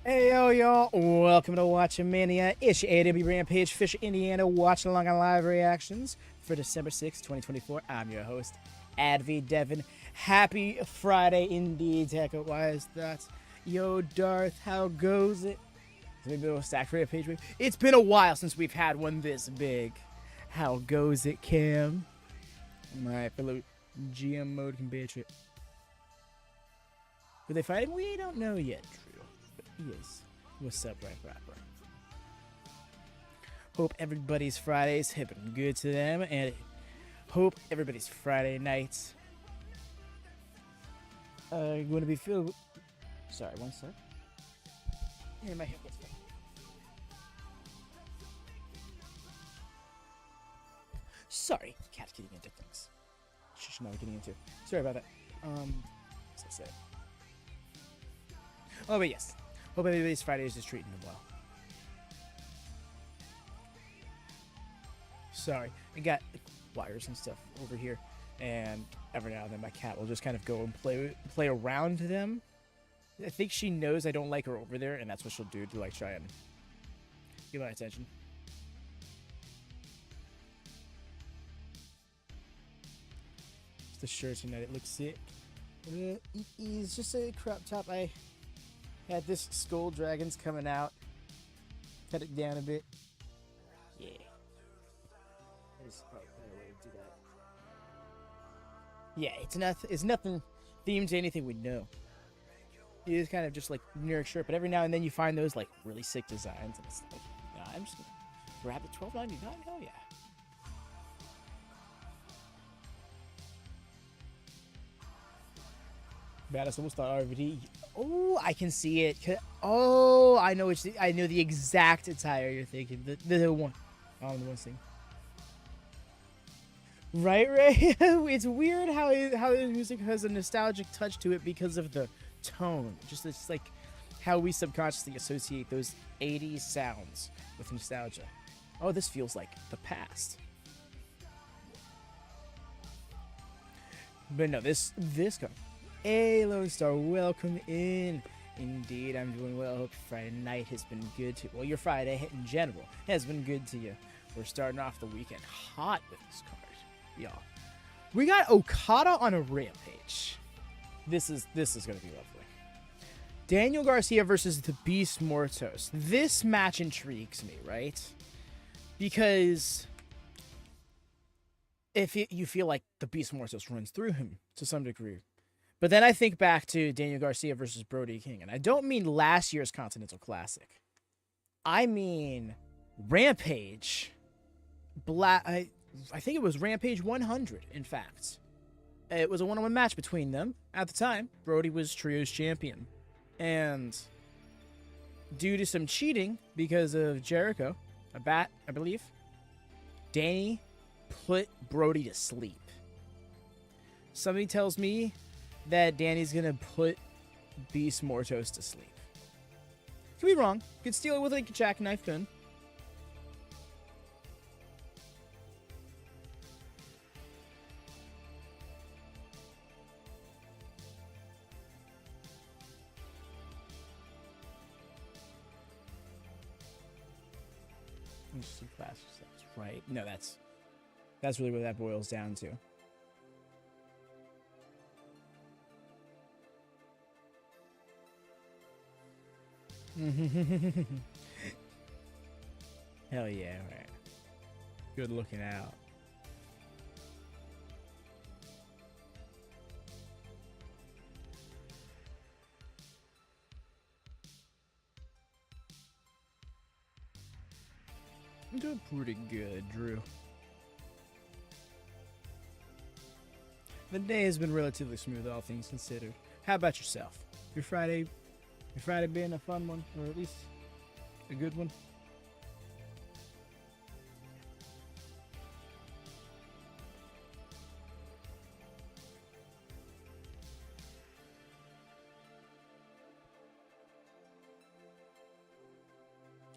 Hey yo y'all, welcome to WatchaMania. It's your AEW Rampage Fisher, Indiana watch-along on live reactions for December 6th, 2024. I'm your host, Adv Devin. Happy Friday indeed, Tech-wise. That's yo Darth, how goes it? Maybe a little stack Rampage wave. It's been a while since we've had one this big. How goes it, Cam? My fellow GM mode compatriot. Were they fighting? We don't know yet, Drew. Yes. What's up, right rapper? Hope everybody's Fridays have been good to them, and hope everybody's Friday nights are going to be filled. Sorry, one sec. Yeah, my head gets full. Sorry, cat getting into things. She's not getting into. Sorry about that. What's I say? Oh, but yes. Hope everybody's Friday is just treating them well. Sorry, I got wires and stuff over here, and every now and then my cat will just kind of go and play around them. I think she knows I don't like her over there, and that's what she'll do to like try and get my attention. It's the shirt tonight. It looks sick. It's just a crop top. I had this Skull Dragons coming out. Cut it down a bit. Yeah. There's probably a better way to do that. Yeah, it's nothing themed to anything we know. It is kind of just like generic shirt, but every now and then you find those like really sick designs, and it's like, nah, I'm just gonna grab it. $12.99. Hell yeah. Baddest All-Star RVD. Oh, I can see it. Oh, I know I know the exact attire you're thinking. The one. Oh, the one thing. Right, Ray? It's weird how the music has a nostalgic touch to it because of the tone. Just it's like how we subconsciously associate those 80s sounds with nostalgia. Oh, this feels like the past. But no, this comes. Hey, Lone Star, welcome in. Indeed, I'm doing well. Hope Friday night has been good to you. Well, your Friday in general has been good to you. We're starting off the weekend hot with this card, y'all. We got Okada on a Rampage. This is gonna be lovely. Daniel Garcia versus the Beast Mortos. This match intrigues me, right? Because if you feel like the Beast Mortos runs through him to some degree. But then I think back to Daniel Garcia versus Brody King, and I don't mean last year's Continental Classic. I mean Rampage. I think it was Rampage 100, in fact. It was a one-on-one match between them. At the time, Brody was Trios champion. And due to some cheating because of Jericho, I believe, Danny put Brody to sleep. Somebody tells me that Danny's gonna put Beast Mortos to sleep. Could be wrong. Could steal it with like a jackknife gun. Right? No, that's really what that boils down to. Hell yeah, right. Good looking out. I'm doing pretty good, Drew. The day has been relatively smooth, all things considered. How about yourself? Your Friday being a fun one, or at least a good one?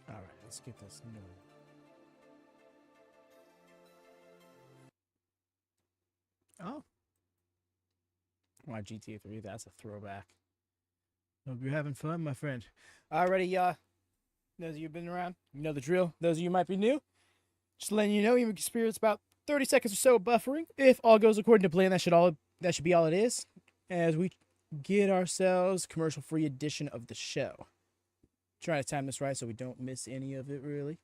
All right, let's get this new. Oh. My GTA 3, that's a throwback. Hope you're having fun, my friend. Alrighty, those of you who've been around, you know the drill. Those of you who might be new, just letting you know, you experience about 30 seconds or so of buffering. If all goes according to plan, that should be all it is. As we get ourselves commercial-free edition of the show. Trying to time this right so we don't miss any of it, really.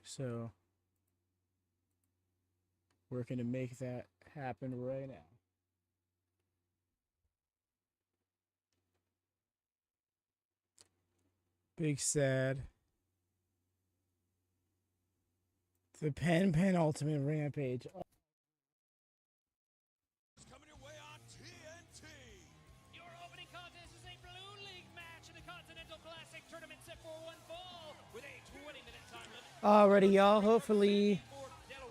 So, working to make that happen right now. Big sad. The penultimate Rampage. Coming your way on TNT. Your opening contest is a Blue League match in the Continental Classic tournament set for one fall with a 20-minute time limit. Alrighty, y'all. Hopefully,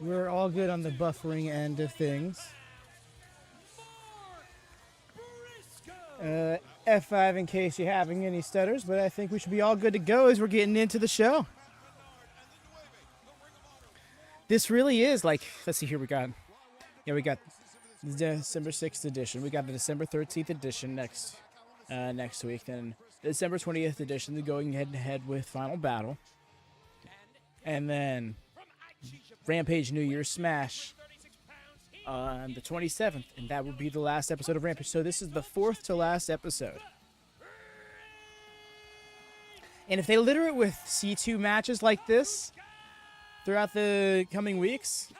we're all good on the buffering end of things. F5 in case you're having any stutters, but I think we should be all good to go as we're getting into the show. This really is like, let's see here, we got the December 6th edition. We got the December 13th edition next week. Then the December 20th edition, the going head-to-head with Final Battle. And then Rampage New Year's Smash on the 27th. And that will be the last episode of Rampage. So this is the 4th to last episode. And if they litter it with C2 matches like this throughout the coming weeks,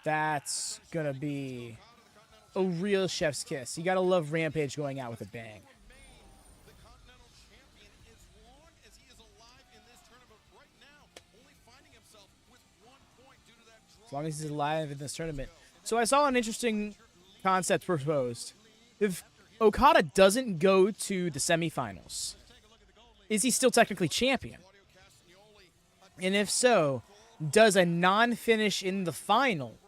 that's gonna be a real chef's kiss. You gotta love Rampage going out with a bang. The Continental Champion, as long as he is alive in this tournament right now, only finding himself with 1 point due to that draw. As long as he's alive in this tournament. So I saw an interesting concept proposed. If Okada doesn't go to the semifinals, is he still technically champion? And if so, does a non-finish in the final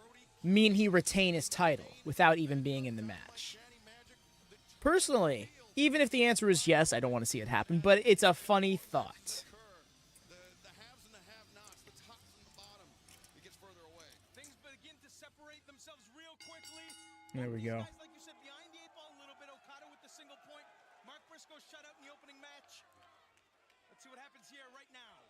mean he retain his title without even being in the match? Personally, even if the answer is yes, I don't want to see it happen, but it's a funny thought. The haves and the have-nots, the tops and the bottom, it gets further away. Things begin to separate themselves real quickly. There we go. Guys, like you said, behind the 8 ball a little bit. Okada with the single point. Mark Briscoe shut out in the opening match. Let's see what happens here right now.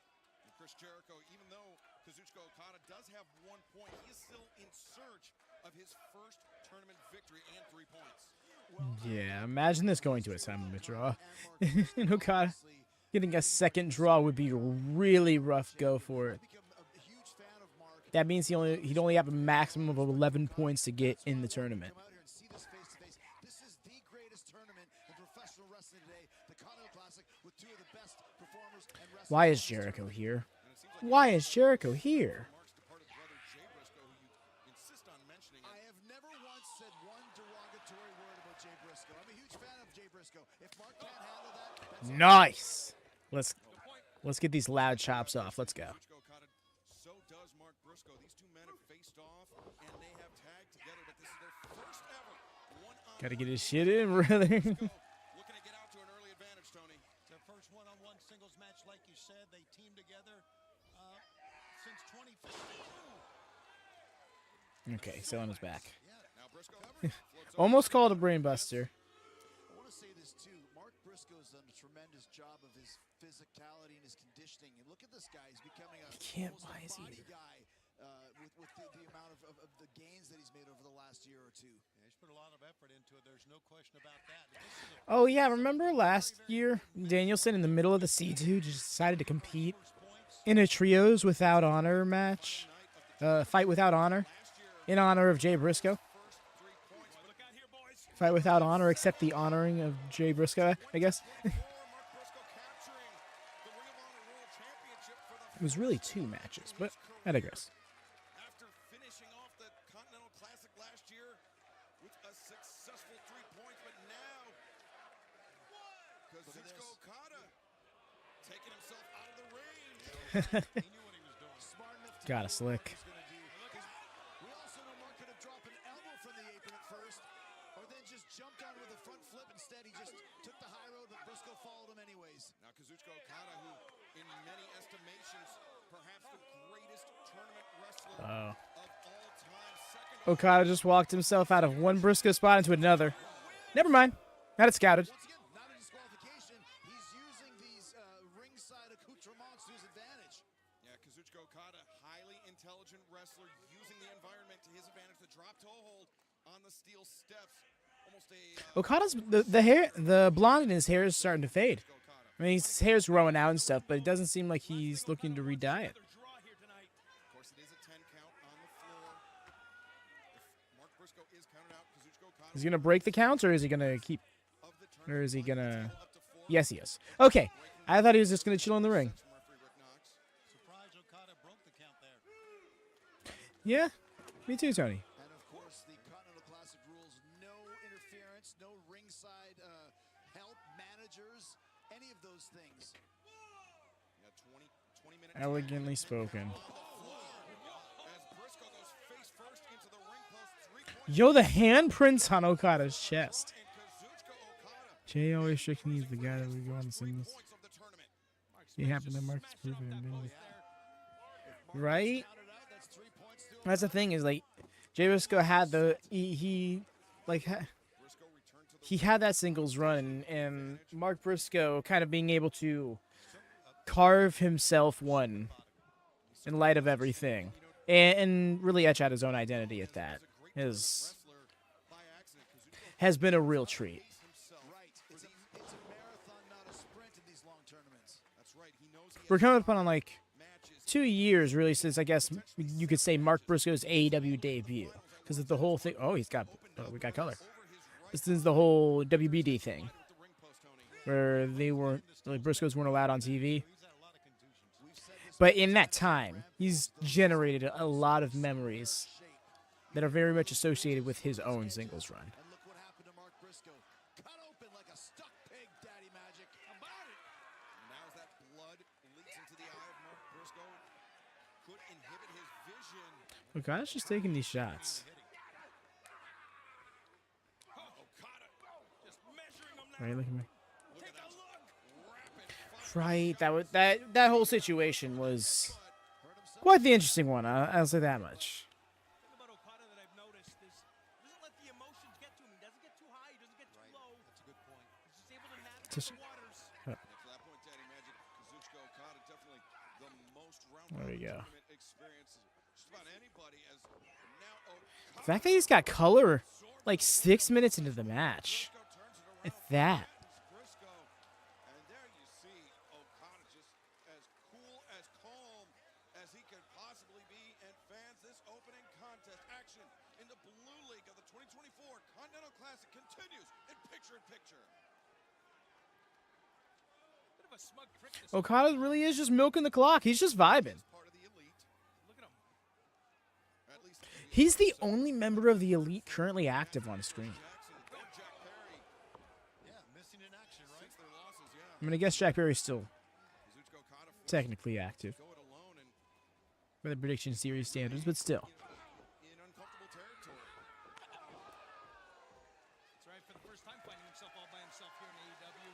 And Chris Jericho, even though Kazuchika Okada does have 1 point, he is still in search of his first tournament victory and 3 points. Yeah, imagine this going to a tournament draw. And Okada getting a second draw would be a really rough go for it. That means he'd only have a maximum of 11 points to get in the tournament. This is the greatest tournament in professional wrestling today, the Continental Classic, with 2 of the best performers and wrestlers. Why is Jericho here? Why is Jericho here? Mark's departed brother Jay Briscoe, who you insist on mentioning it. I have never once said one derogatory word about Jay Briscoe. I'm a huge fan of Jay Briscoe. If Mark can't handle that, that's Nice. Let's get these loud chops off. Let's go. Kazuchika Okada, so does Mark Briscoe. These 2 men have faced off, and they have tagged together, but this is their first ever one-on-one. Gotta get his shit in, brother. Looking to get out to an early advantage, Tony. Their first one-on-one singles match, like you said, they teamed together since 2015. Okay, selling his back. Now Briscoe Almost called a brainbuster. I want to say this too. Mark Briscoe's done a tremendous job of his physicality and his conditioning. And look at this guy; he's becoming a can't almost buy a his body ear. guy with the amount of the gains that he's made over the last year or 2. Yeah, he's put a lot of effort into it. There's no question about that. Oh yeah, remember last year Danielson in the middle of the C2 just decided to compete in a trios without honor match, fight without honor, in honor of Jay Briscoe. Fight without honor, except the honoring of Jay Briscoe, I guess. It was really 2 matches, but I digress. after finishing off the Continental Classic last year with a successful 3 points, but now Kazuchika Okada taking himself out of the ring. He knew what he was doing. Smart enough to Got a know slick. what he's gonna do. 'Cause we also know Mark could have dropped an elbow from the apron at first, or then just jumped on with a front flip. Instead, he just took the high road, but Briscoe followed him anyways. Now Kazuchika Okada, who in many estimations, perhaps the greatest tournament wrestler Oh. of all time. Second Okada just walked himself out of one Briscoe spot into another. Never mind. Had it scouted. Once again, not a disqualification. He's using these ringside accoutrements to his advantage. Yeah, Kazuchika Okada, highly intelligent wrestler, using the environment to his advantage. The drop toe hold on the steel steps. Almost a Okada's the hair, the blonde in his hair is starting to fade. Okada. I mean, his hair's growing out and stuff, but it doesn't seem like he's looking to re-dye it. Of course, it is a 10 count on the floor. If Mark Briscoe is counted out, Kazuchika Okada Is he gonna break the counts, or is he gonna keep, of the or tournament is he gonna? up to 4. Yes, he is. Okay, I thought he was just gonna chill in the ring. From referee Rick Knox. Surprised Okada broke the count there. Yeah, me too, Tony. And of course, the Continental Classic rules: no interference, no ringside help, managers, any of those things. Yeah, 20 minutes. Elegantly spoken. As Briscoe goes face first into the ring post, 3 points. Yo, the handprints on Okada's chest. And Kazuchika Okada, Jay always strictly is the guy that we go on the singles. points of the tournament. He happened to Marcus proven it. Mark Right? counted out, that's 3 points to That's the thing is like, Jay Briscoe had the he like Briscoe returned to the he had that singles run, and Mark Briscoe kind of being able to carve himself one in light of everything, and really etch out his own identity at that is wrestler by accident. Kazuchika has been a real treat. himself. right. It's a marathon, not a sprint in these long tournaments. That's right. He knows he We're has coming up on like matches. 2 years really since I guess you could say Mark Briscoe's AEW debut, because of the whole thing. Oh, we got color. This is the whole WBD thing, With the ring post, Tony. where they weren't like Briscoes weren't allowed on TV. But in that time, he's generated a lot of memories that are very much associated with his own singles run. And look what happened to Mark Briscoe. Cut open like a stuck pig, Daddy Magic. About it. Now as that blood leaks into the eye of Mark Briscoe, could inhibit his vision. Okada's just taking these shots. Okada just measuring him now. Right, look at me. Look at that. Rapid fire. Right, that whole situation was quite the interesting one. I'll say that much. thing about Okada that I've noticed is he doesn't let the emotions get to him. He doesn't get too high. He doesn't get too low. That's a good point. He's just able to navigate Just- the waters. And to that point, Daddy Magic, Kazuchika Okada definitely the most round There we go. tournament experience. Just about anybody as now The fact that he's got color like 6 minutes into the match. Briscoe turns it around. At that. Briscoe. And there you see Okada just as cool, as calm as he could possibly be. And fans, this opening contest action in the Blue League of the 2024 Continental Classic continues in picture-in-picture. Bit of a smug prick this Okada really is just milking the clock. He's just vibing. Part of the elite, Look at him. at least He's the only member of the elite currently active on screen. Jackson, no Jack Perry Yeah, missing in action, right? since their losses, yeah. I mean, I guess Jack Perry's still Kazuchika Okada forced technically active to go it alone and by the prediction series standards, but still. in uncomfortable territory. That's right. For the first time, finding himself all by himself here in AEW.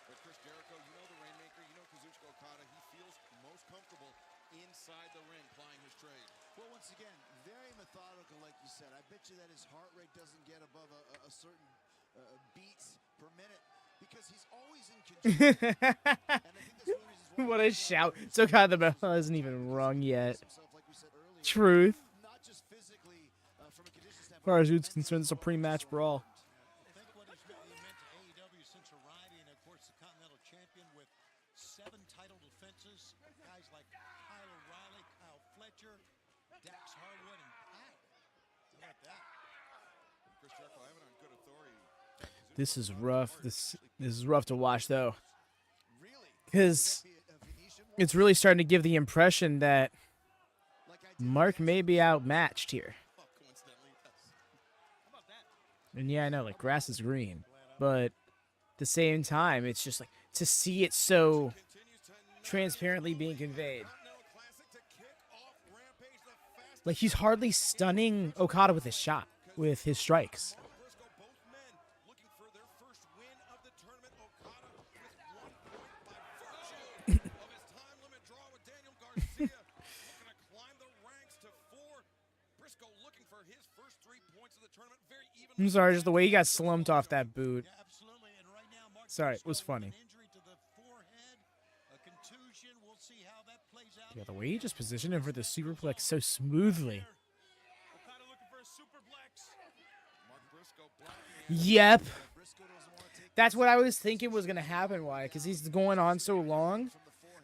But Chris Jericho, you know the Rainmaker, you know Kazuchika Okada, he feels most comfortable inside the ring plying his trade. Well, once again, very methodical, like you said. I bet you that his heart rate doesn't get above a certain beats per minute because he's always in control. And I think that's one of the reasons why What a shout. So God, the bell hasn't even rung yet. himself, like we said earlier, Truth. not just physically from a condition As standpoint. far as it's concerned, it's a pre-match brawl. Think what he's meant to AEW since arriving, of course, the Continental Champion with 7 title defenses. Guys like Kyle O'Reilly, Kyle Fletcher, Dax Harwood, and Pac. How about that? Chris Jericho, I have it on good authority. This is rough. This is rough to watch though, Really? because Be a Venetian one? it's really starting to give the impression that Like I did Mark may be outmatched here. Oh, coincidentally, yes. How about that? And yeah, I know, like grass is green, but at the same time, it's just like to see it so Continues to transparently being conveyed. Continental Classic to kick off Rampage, the fastest Like he's hardly stunning Okada with his shot, with his strikes. Briscoe, both men looking for their first win of the tournament. Okada with 1 point by virtue of his time limit draw with Daniel Garcia. Looking to climb the very even. I'm sorry, just the way he got slumped off that boot. Yeah, absolutely. And right now, Mark Sorry, it was Briscoe with funny. an injury to the forehead, a contusion. We'll see how that plays out. Yeah, the way he just positioned him for the superplex so smoothly. Okada looking for a superplex. Mark Briscoe blocking. Yep. Briscoe doesn't want to take That's what I was thinking was gonna happen. Why? Because he's going on so long.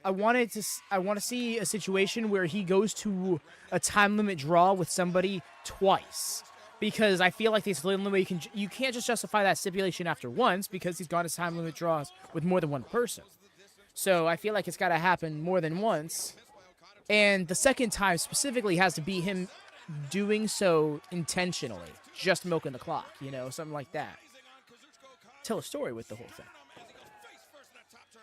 I want to see a situation where he goes to a time limit draw with somebody twice, because I feel like this limit you can't just justify that stipulation after once, because he's gone to time limit draws with more than one person. So I feel like it's got to happen more than once, and the second time specifically has to be him doing so intentionally, just milking the clock, you know, something like that. Tell a story with the whole thing. Talked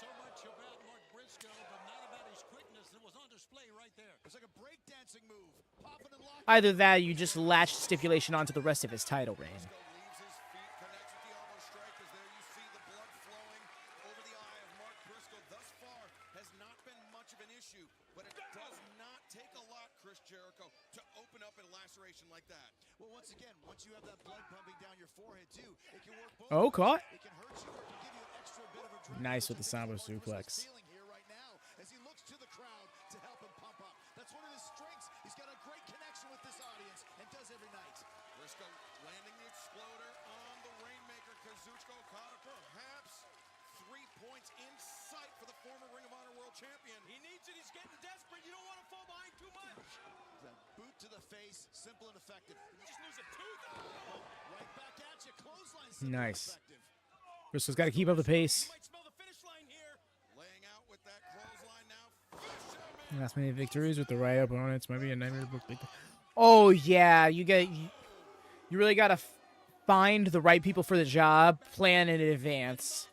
so much about Mark Briscoe, but not about his quickness that was on display right there. It's like a breakdancing move. Popping and locking. Either that, or you just latch the stipulation onto the rest of his title reign. Leaves his feet, connects with the elbow strike, as there you see the blood flowing over the eye of Mark Briscoe. Thus far has not been much of an issue, but it does not take a lot, Chris Jericho, to open up a laceration like that. Well, once again, once you have that blood pumping down your forehead too, it can work both Oh, ways. caught. It can hurt you or it can give you an extra bit of adrenaline. Nice with the which is Samba what Briscoe's suplex. feeling here right now as he looks to the crowd to help him pump up. That's one of his strengths. He's got a great connection with this audience and does every night. Briscoe landing the exploder on the Rainmaker. Kazuchika Okada, perhaps 3 points in sight for the former Ring of Honor World Champion. He needs it. He's getting desperate. You don't want to fall behind too much. That boot to the face, simple and effective. Just lose a tooth. Oh. Right back at you, clothesline, simple Nice. and effective. Briscoe's got to keep up the pace. Might smell the finish line here. Laying out with that clothesline now. Fisherman. Last minute victories with the right opponents might be a nightmare book. Oh yeah, you really gotta find the right people for the job, plan in advance,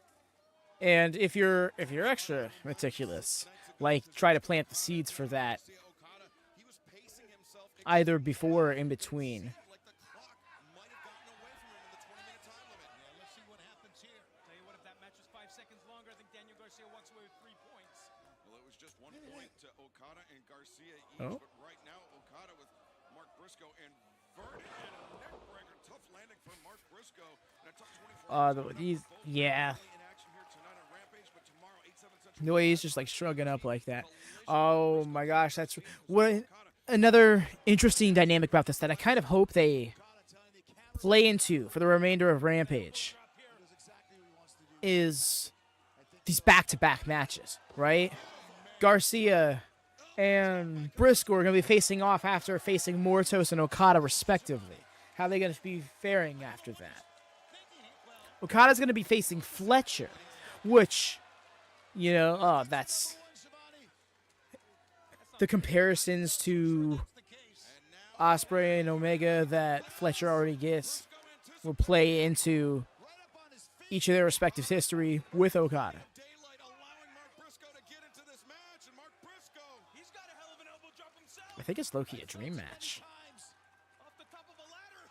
and if you're extra meticulous, like try to plant the seeds for that Okada, he was pacing himself. either before or in between. Like the clock might have gotten away from him in the 20-minute time limit. Yeah, let's see what happens here. Tell you what, if that match was 5 seconds longer, I think Daniel Garcia walks away with 3 points. Well, it was just 1 point to Okada and Garcia each, Oh. but right now Okada with Mark Briscoe inverted and a neck breaker. Tough landing for Mark Briscoe. And it took 24 Yeah. in action here tonight on Rampage, but tomorrow 8/7 Central. The way he's just like shrugging up like that. Oh my gosh, that's what another interesting dynamic about this that I kind of hope they play into for the remainder of Rampage is these back-to-back matches, right? Garcia and Briscoe are going to be facing off after facing Mortos and Okada respectively. How are they going to be faring after that? Okada's going to be facing Fletcher, which, you know, that's the comparisons to Ospreay and Omega that Fletcher already gets will play into each of their respective history with Okada. Daylight allowing Mark Briscoe to get into this match, and Mark Briscoe, he's got a hell of an elbow drop himself. I think it's low-key a dream match. Off the top of a ladder.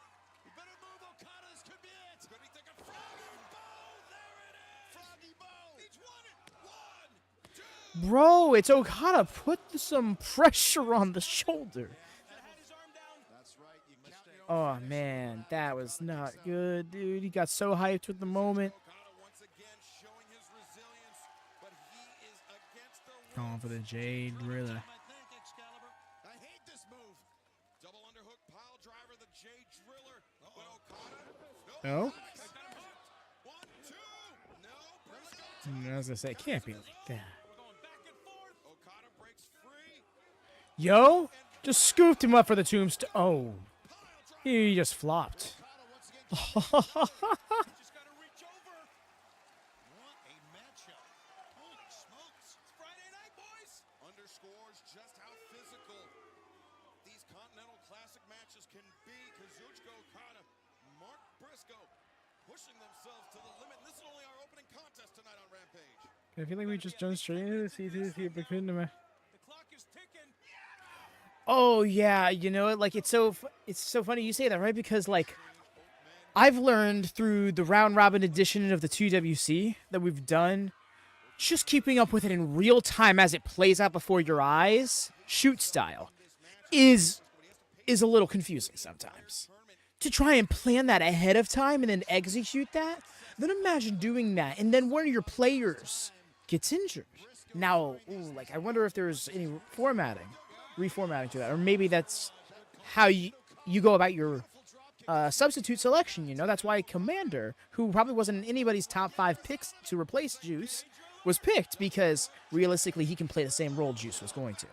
You better move, Okada. This could be it. Could he take a froggy bow? There it is. Froggy bow. He's won it. 1, 2. Bro, it's Okada. Put some pressure on the shoulder. Had his arm down. That's right. You count your Oh, man. That was not good, dude. He got so hyped with the moment. Okada once again showing his resilience, but he is against the Going for the Jade Driller. I think, Excalibur. I hate this move. double underhook pile driver, the J Driller. But Okada. Oh? Got him hooked. 1, 2. No. Briscoe. I was gonna say, it can't be like that. Going back and forth. Okada breaks free. Yo, just scooped him up for the tombstone. Oh, he just flopped. Just got to reach over. What a matchup. Holy smokes. It's Friday night, boys. Underscores just how physical these Continental Classic matches can be. Kazuchika Okada, Mark Briscoe pushing themselves to the limit. And this is only our opening contest tonight on Rampage. I feel like we just jumped straight into this. The clock is ticking. Oh yeah, you know it. Like it's so funny you say that, right? Because like I've learned through the round robin edition of the 2WC that we've done, just keeping up with it in real time as it plays out before your eyes, shoot style, is a little confusing sometimes. to try and plan that ahead of time and then execute that, then imagine doing that and then one of your players gets injured. Now, like, I wonder if there's any reformatting to that, or maybe that's how you go about your substitute selection. You know, that's why Komander, who probably wasn't anybody's top 5 picks to replace Juice, was picked, because realistically he can play the same role Juice was going to.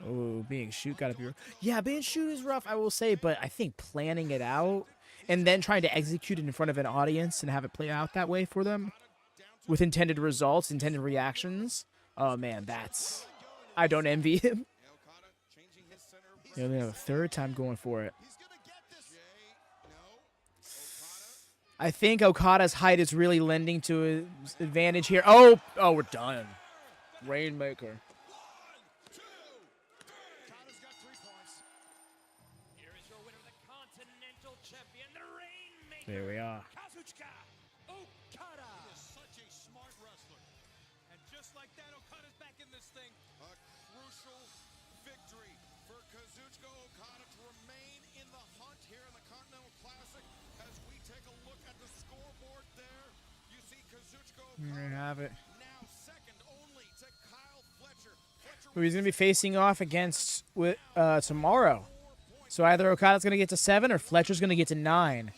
Oh, being shoot gotta be rough. Yeah, being shoot is rough, I will say, but I think planning it out and then trying to execute it in front of an audience and have it play out that way for them with intended results, intended reactions. Oh man, I don't envy him. They only have a third time going for it. I think Okada's height is really lending to his advantage here. Oh, we're done. Rainmaker. Here is your winner, the Continental Champion, the Rainmaker. There we are. Kazuchika Okada. He is such a smart wrestler. And just like that, Okada's back in this thing. A crucial victory for Kazuchika Okada to remain in the hunt here in the Continental Classic. As we take a look at the scoreboard there, you see Kazuchika There you Okada have it. now second only to Kyle Fletcher. Who he's going to be facing off against tomorrow. So either Okada's going to get to 7 or Fletcher's going to get to 9.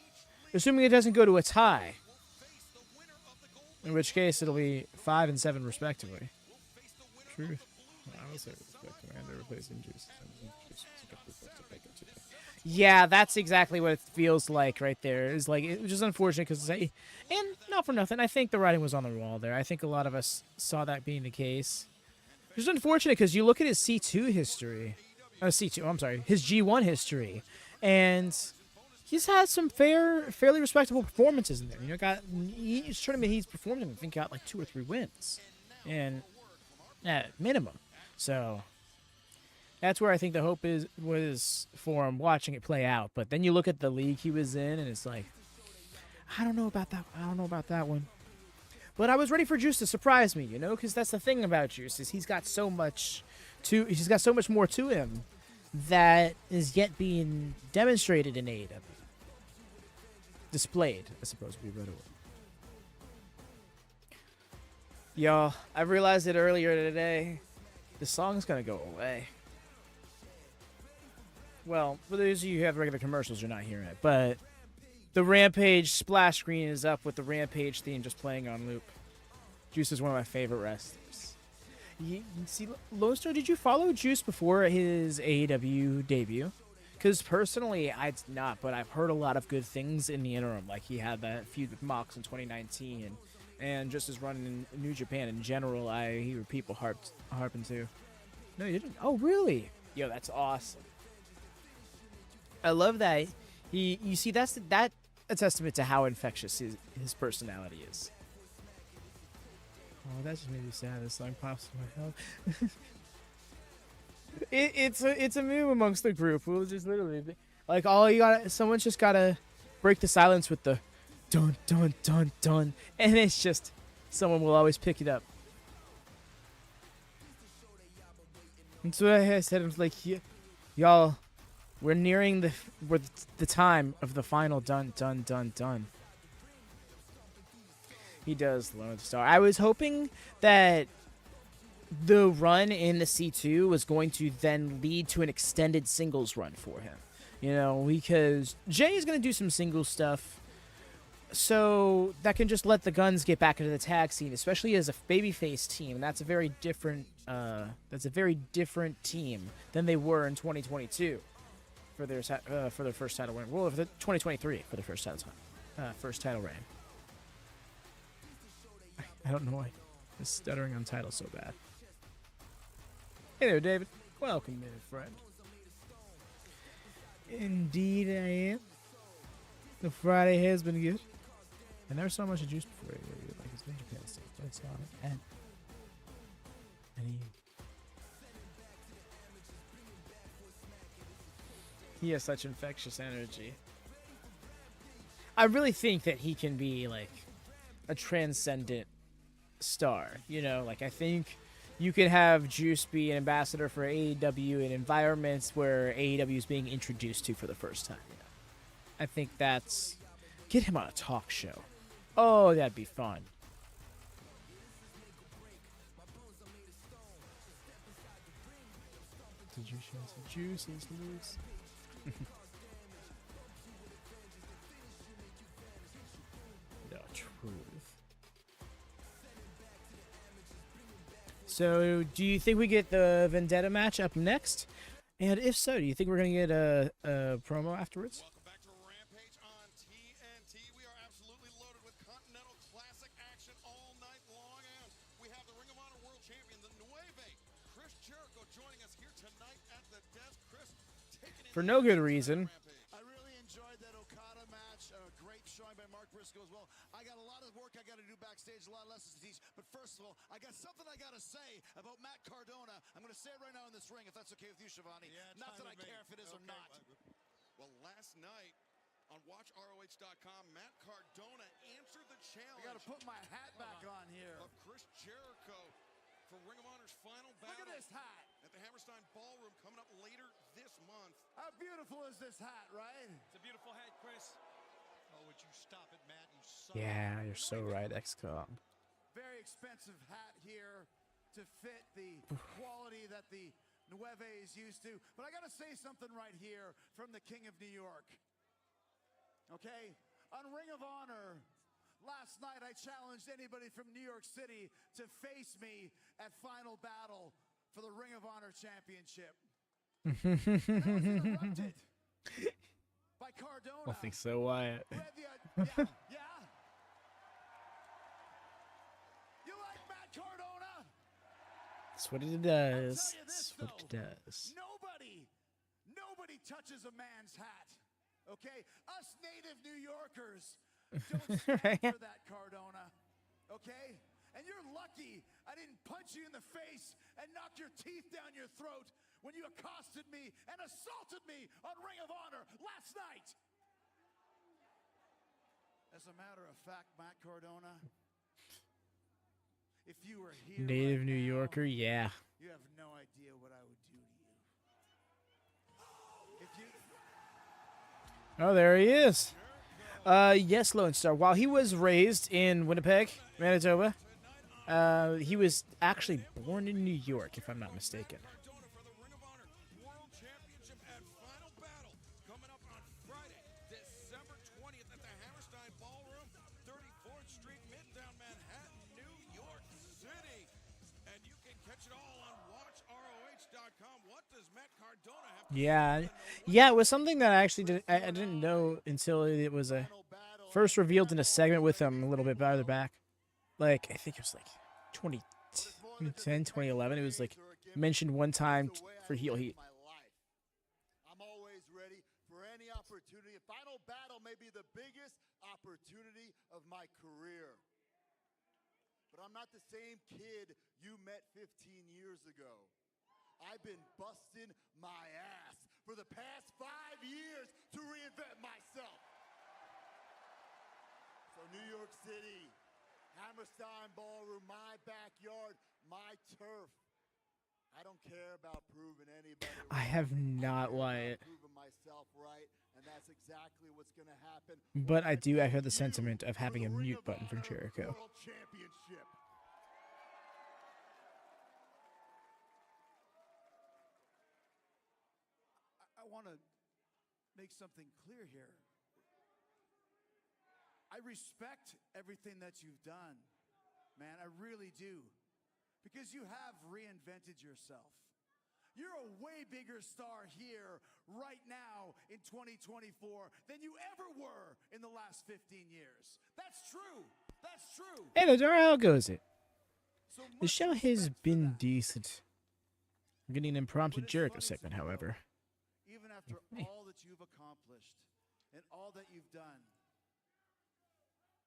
Assuming it doesn't go to a tie. In which case, it'll be 5 and 7 respectively. Truth. I would say respect Komander replacing Juice. Yeah, that's exactly what it feels like right there. It's like, it was just unfortunate because, and not for nothing, I think the writing was on the wall there. I think a lot of us saw that being the case. It's just unfortunate because you look at his C2 history. His G1 history. And he's had some fairly respectable performances in there. You know, each tournament he's performed in, I think, got like 2 or 3 wins. And at minimum. So that's where I think the hope was for him watching it play out. But then you look at the league he was in, and it's like, I don't know about that one. But I was ready for Juice to surprise me, you know, because that's the thing about Juice is he's got so much more to him that is yet being demonstrated in AEW. Displayed, I suppose would be a better word. Y'all, I realized it earlier today. The song's gonna go away. Well, for those of you who have regular commercials, you're not hearing it, but the Rampage splash screen is up with the Rampage theme just playing on loop. Juice is one of my favorite wrestlers. You see, Lone Star, did you follow Juice before his AEW debut? Because personally, I did not, but I've heard a lot of good things in the interim. Like he had that feud with Mox in 2019, and just his run in New Japan in general, I hear people harping too. No, you didn't? Oh, really? Yo, that's awesome. I love that. You see, that's a testament to how infectious his personality is. Oh, that just made me sad. This song pops in my head. It's a meme amongst the group. We'll just literally like someone's just gotta break the silence with the dun dun dun dun, and it's just someone will always pick it up. And so I said, I was like, y'all, we're nearing the time of the final dun dun dun dun. He does Lone Star. I was hoping that the run in the C2 was going to then lead to an extended singles run for him. You know, because Jay is going to do some singles stuff, so that can just let the Guns get back into the tag scene, especially as a babyface team. And that's a very different team than they were in 2022 for their first title win. Well, for the 2023 for the first title reign. I don't know why I'm stuttering on titles so bad. Hey there, David. Welcome, my friend. Indeed, I am. The Friday has been good. And there's so much of Juice before you like his New Japan stuff. But I saw it. And he has such infectious energy. I really think that he can be like a transcendent star. You know, like I think you could have Juice be an ambassador for AEW in environments where AEW is being introduced to for the first time. You know? I think that's... Get him on a talk show. Oh, that'd be fun. The juice is loose. The truth. So, do you think we get the Vendetta match up next? And if so, do you think we're going to get a promo afterwards? Welcome back to Rampage on TNT. We are absolutely loaded with Continental Classic action all night long. And we have the Ring of Honor World Champion, the Nueve, Chris Jericho, joining us here tonight at the desk. Chris, taking it For no good reason. I really enjoyed that Okada match. A great showing by Mark Briscoe as well. I got a lot of work I got to do backstage, a lot of lessons to teach. But first of all, I got something I got to say about Matt Cardona. I'm going to say it right now in this ring, if that's okay with you, Shivani. Yeah, not that I care if it is or not. Well, last night on WatchROH.com, Matt Cardona answered the challenge. I got to put my hat back on here. Of Chris Jericho for Ring of Honor's final battle. Look at this hat. At the Hammerstein Ballroom coming up later this month. How beautiful is this hat, right? It's a beautiful hat, Chris. Oh, would you stop it, Matt? You son Yeah, you're so right, XCOM. Very expensive hat here to fit the quality that the Nueve is used to. But I got to say something right here from the King of New York. Okay? On Ring of Honor, last night I challenged anybody from New York City to face me at Final Battle for the Ring of Honor Championship. And I was interrupted by Cardona. I think so, Wyatt. Yeah. You like Matt Cardona? That's what it does. I'll tell you this, That's what it though. does. Nobody touches a man's hat. Okay? Us native New Yorkers don't stand for that, Cardona. Okay? And you're lucky I didn't punch you in the face and knock your teeth down your throat when you accosted me and assaulted me on Ring of Honor last night. As a matter of fact, Matt Cardona, if you were here Native right New now, Yorker, yeah. you have no idea what I would do to you. If you Oh, there he is. Yes, Lone Star. While he was raised in Winnipeg, Manitoba, he was actually born in New York, if I'm not mistaken. Cardona for the Ring of Honor World Championship at Final Battle coming up on Friday, December 20th at the Hammerstein Ballroom, 34th Street, Midtown Manhattan, New York City. And you can catch it all on WatchROH.com. What does Matt Cardona have to Yeah, it was something that I actually I didn't know until it was first revealed in a segment with him a little bit farther back. Like, I think it was like 2010, 2011. It was like mentioned one time for heel heat. I'm always ready for any opportunity. Final Battle may be the biggest opportunity of my career. But I'm not the same kid you met 15 years ago. I've been busting my ass for the past 5 years to reinvent myself. So New York City, Hammerstein Ballroom, my backyard, my turf. I don't care about proving anybody I have not, Wyatt. proving myself right, and that's exactly what's going to happen. But I do echo the sentiment of having a mute button for Jericho. World Championship. I want to make something clear here. I respect everything that you've done, man. I really do. Because you have reinvented yourself. You're a way bigger star here right now in 2024 than you ever were in the last 15 years. That's true. That's true. Hey, there, how goes it? So The much show has respect for been that. decent. I'm getting an impromptu But it's Jericho funny, segment, Samoa, however. Even after all that you've accomplished and all that you've done,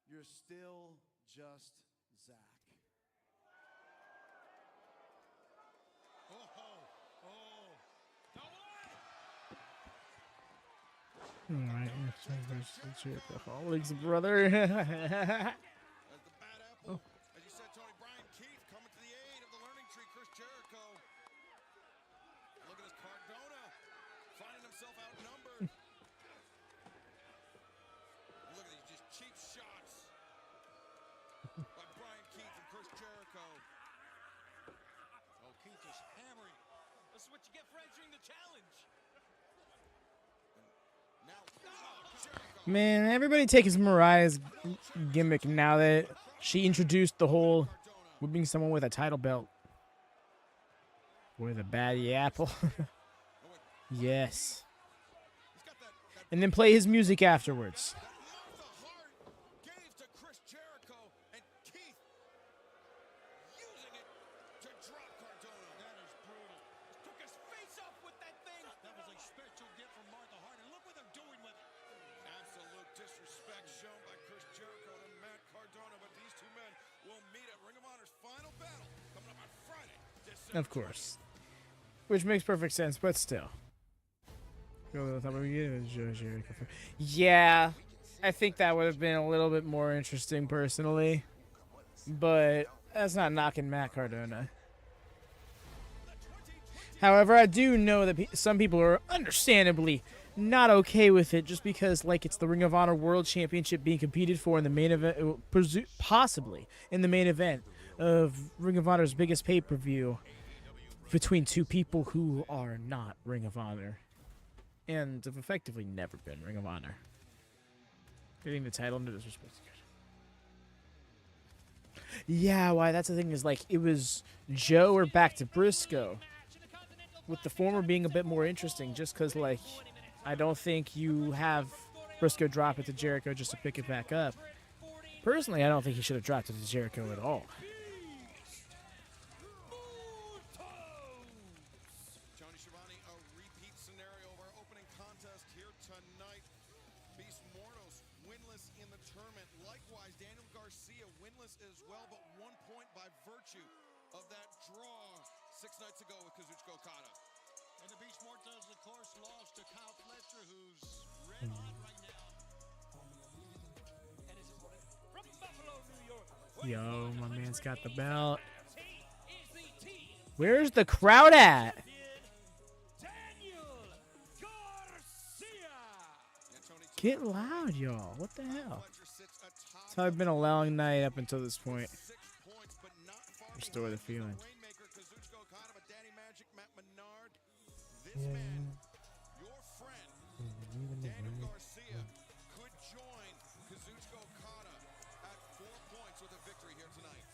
you're still just Zach. Alright, Jerichoholics, brother. As the bad apple, as you said, Tony, Brian Keith coming to the aid of the learning tree, Chris Jericho. Look at this Cardona finding himself outnumbered. Man, everybody takes Mariah's gimmick now that she introduced the whole whipping someone with a title belt. With a baddie apple. Yes. And then play his music afterwards. Martha Hart gave to Chris Jericho, and Keith using it to drop Cardona. That is brutal. Took his face off with that thing. That was a special gift from Martha Hart, and look what they're doing with it. Absolute disrespect shown by Chris Jericho to Matt Cardona, but these two men will meet at Ring of Honor's final battle coming up on Friday, December Of course. Which makes perfect sense, but still. Yeah, I think that would have been a little bit more interesting personally. But that's not knocking Matt Cardona. However, I do know that some people are understandably not okay with it just because, like, it's the Ring of Honor World Championship being competed for in the main event, possibly in the main event of Ring of Honor's biggest pay-per-view between two people who are not Ring of Honor and have effectively never been Ring of Honor. Getting the title into disrespect. Yeah, why? That's the thing is, like, it was Joe or back to Briscoe, with the former being a bit more interesting just because, like, I don't think you have Briscoe drop it to Jericho just to pick it back up. Personally, I don't think he should have dropped it to Jericho at all. Johnny Schiavone, a repeat scenario of our opening contest here tonight. Beast Mortos winless in the tournament. Likewise, Daniel Garcia winless as well, but 1 point by virtue of that draw 6 nights ago with Kazuchika Okada. And the Beast Mortos, of course, lost to Kyle Fletcher, who's red hot right now. From Buffalo, New York. Yo, my man's got the belt. Where's the crowd at? Daniel Garcia. Get loud, y'all. What the hell? That's how I've been a long night up until this point. 6 points, but not far Restore the feeling. Rainmaker, Kazuchika Okada, but Daddy Magic, Matt Menard. This man, your friend, Daniel Garcia, could join Kazuchika Okada at 4 points with a victory here tonight.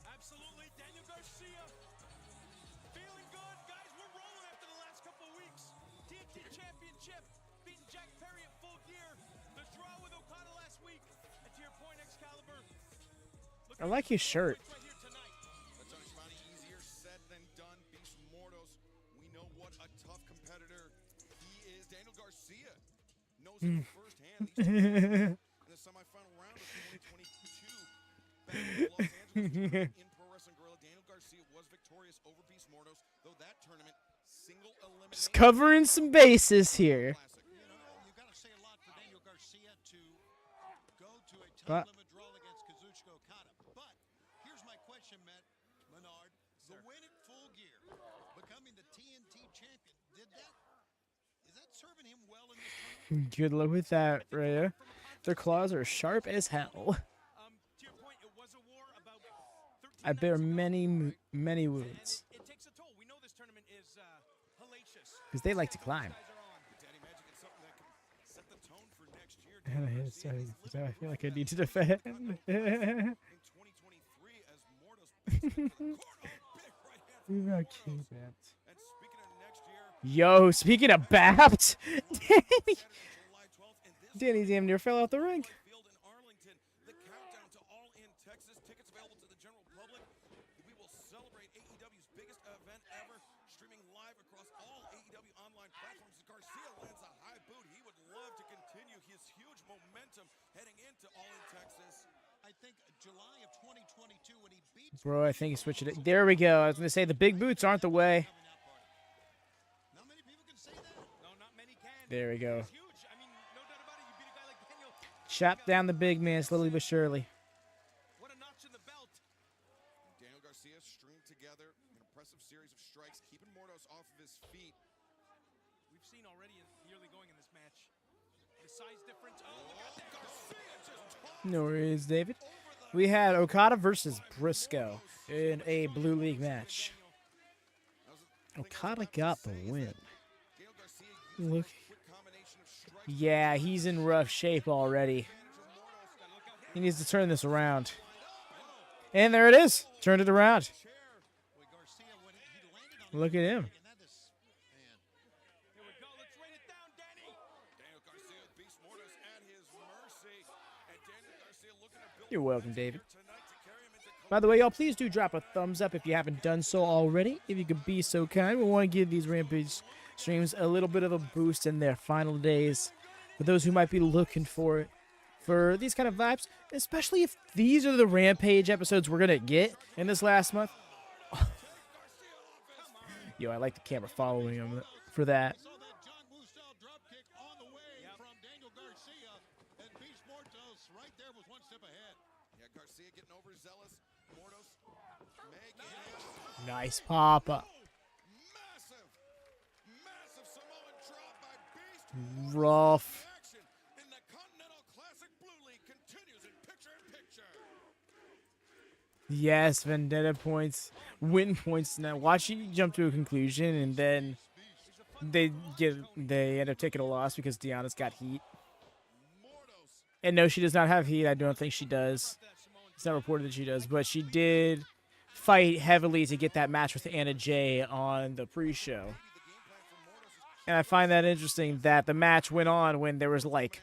Absolutely, Daniel Garcia. Feeling good, guys. We're rolling after the last couple of weeks. TNT Championship, beating Jack Perry at Full Gear. The draw with Okada last week. And to your point, Excalibur. I like his shirt. Right here tonight. That's Tony Schiavone. Easier said than done. Beast Mortos. We know what a tough competitor he is. Daniel Garcia knows it firsthand. These two in the semifinal round of 2022 back in Los Angeles in Pro Wrestling Guerrilla. Daniel Garcia was victorious over Beast Mortos, though that tournament single elimination. Just covering some bases here. Classic. You know, you got to say a lot for Daniel Garcia to go to a But- time limit draw against Kazuchika Okada. But here's my question, Matt Menard. The win at Full Gear, becoming the TNT champion, is that serving him well in this tournament? Good luck with that, Rhea. Their claws are sharp as hell. To your point, it was a war about 13 I bear nights ago. many And wounds. it takes a toll. We know this tournament is hellacious. 'Cause they like to climb. Guys are on. Daddy Magic is something that can set the tone for next year. So I feel like I need to defend. In 2023 as Mortos beats him to the corner. Oh, big right hand from Mortos. And speaking of next year, Yo, speaking of Bapt, Saturday, July 12th, and this Danny damn near fell out the ring. Field in Arlington, the countdown to All In Texas. Tickets available to the general public. We will celebrate AEW's biggest event ever, streaming live across all AEW online platforms. Garcia lands a high boot. He would love to continue his huge momentum heading into All In Texas. I think July of 2022 when he beats Bro, I think he switched it. There we go. I was gonna say the big boots aren't the way. coming out party. Not many people can say that. No, not many can. There we go. It's huge. I mean, no doubt about it. You beat a guy like Daniel. Chop down the big man slowly but surely. What a notch in the belt. Daniel Garcia streamed together an impressive series of strikes, keeping Mortos off of his feet. We've seen already the early going in this match. The size difference. Oh, look at that. Garcia just tossed No worries, David. We had Okada versus Briscoe in a Blue League match. Okada got the win. Daniel Garcia using Look. a quick combination of strikes Yeah, he's in rough shape already. He needs to turn this around. And there it is. Turned it around. Look at him. Here we go. Let's rain it down, Danny. Daniel Garcia, Beast Mortos at his mercy. And Daniel Garcia looking to build You're welcome, David. tonight to carry him into By the way, y'all, please do drop a thumbs up if you haven't done so already. If you could be so kind. We want to give these Rampage streams a little bit of a boost in their final days. For those who might be looking for it. For these kind of vibes. Especially if these are the Rampage episodes we're going to get in this last month. Yo, I like the camera following him for that. Saw that John Woo style drop kick on the way from Daniel Garcia, and Beast Mortos right there was one step ahead. Yeah, Garcia getting overzealous. Mortos making it. Nice pop-up. Massive, massive Samoan drop by Beast. Rough. Action in the Continental Classic Blue League continues in picture-in-picture. Yes, Vendetta points. Win points now. Watch you jump to a conclusion, and then they end up taking a loss because Deanna's got heat. And no, she does not have heat. I don't think she does. It's not reported that she does, but she did fight heavily to get that match with Anna Jay on the pre-show. And I find that interesting that the match went on when there was like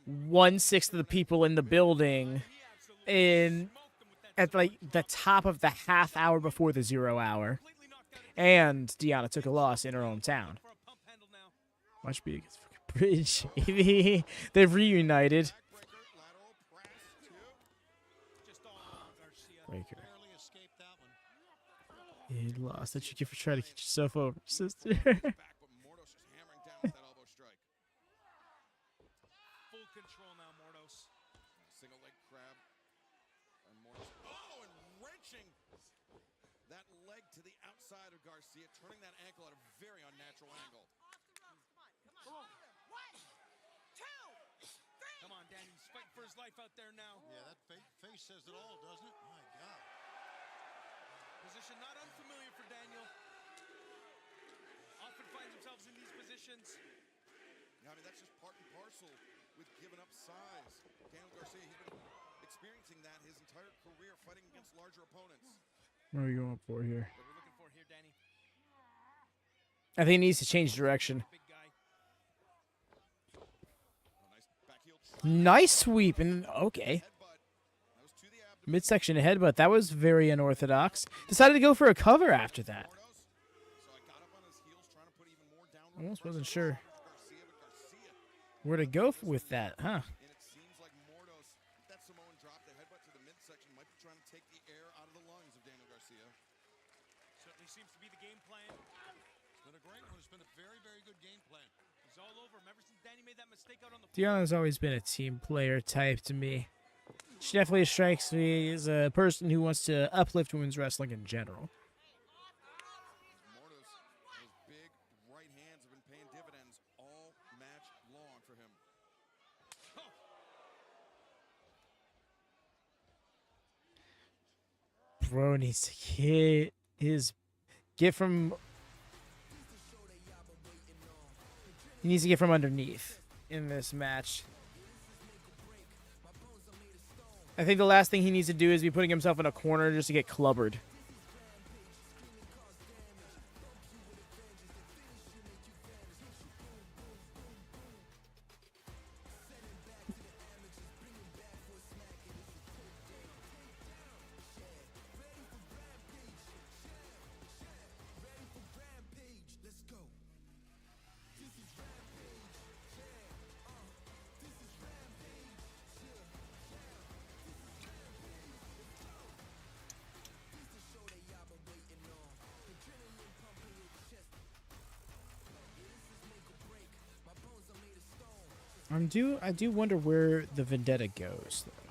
1/6 of the people in the building at like the top of the half hour before the 0 hour. And Deanna took a loss in her hometown. Watch me against fucking Bridge. They've reunited. Breaker. Barely escaped that one. You lost that you get for trying to get yourself over, sister. Back, but Mortos just hammering down with that elbow strike. Full control now, Mortos. Single leg crab. And Mortos. Oh, and wrenching that leg to the outside of Garcia, turning that ankle at a very unnatural angle. Come on, Danny. He's fighting for his life out there now. Yeah, that face says it all, doesn't it? My God. Position not unfamiliar for Daniel. Often finds himself in these positions. Yeah, I mean, that's just part and parcel with giving up size. Daniel Garcia, he's been experiencing that his entire career, fighting against larger opponents. What are we going for here? What are we looking for here, Danny? I think he needs to change direction. Big guy. Oh, nice back heel Nice sweep, and okay. headbutt. That was to the abdomen. Midsection headbutt. That was very unorthodox. Decided to go for a cover after that. Mortos. So I got up on his heels, trying to put even more downward Almost pressure wasn't sure Garcia, but Garcia. where to go with that, huh? And it seems like Mortos, that Samoan drop, the headbutt to the midsection, might be trying to take the air out of the lungs of Daniel Garcia. Certainly seems to be the game plan. It's been a great one. It's been a very, very good game plan. He's all over him ever since Danny made that mistake out on the floor. Deanna's always been a team player type to me. She definitely strikes me as a person who wants to uplift women's wrestling in general. Mortos, those big right hands have been paying dividends all match long for him. Bro needs to get from. He needs to get from underneath in this match. I think the last thing he needs to do is be putting himself in a corner just to get clubbered. I do wonder where the Vendetta goes, though.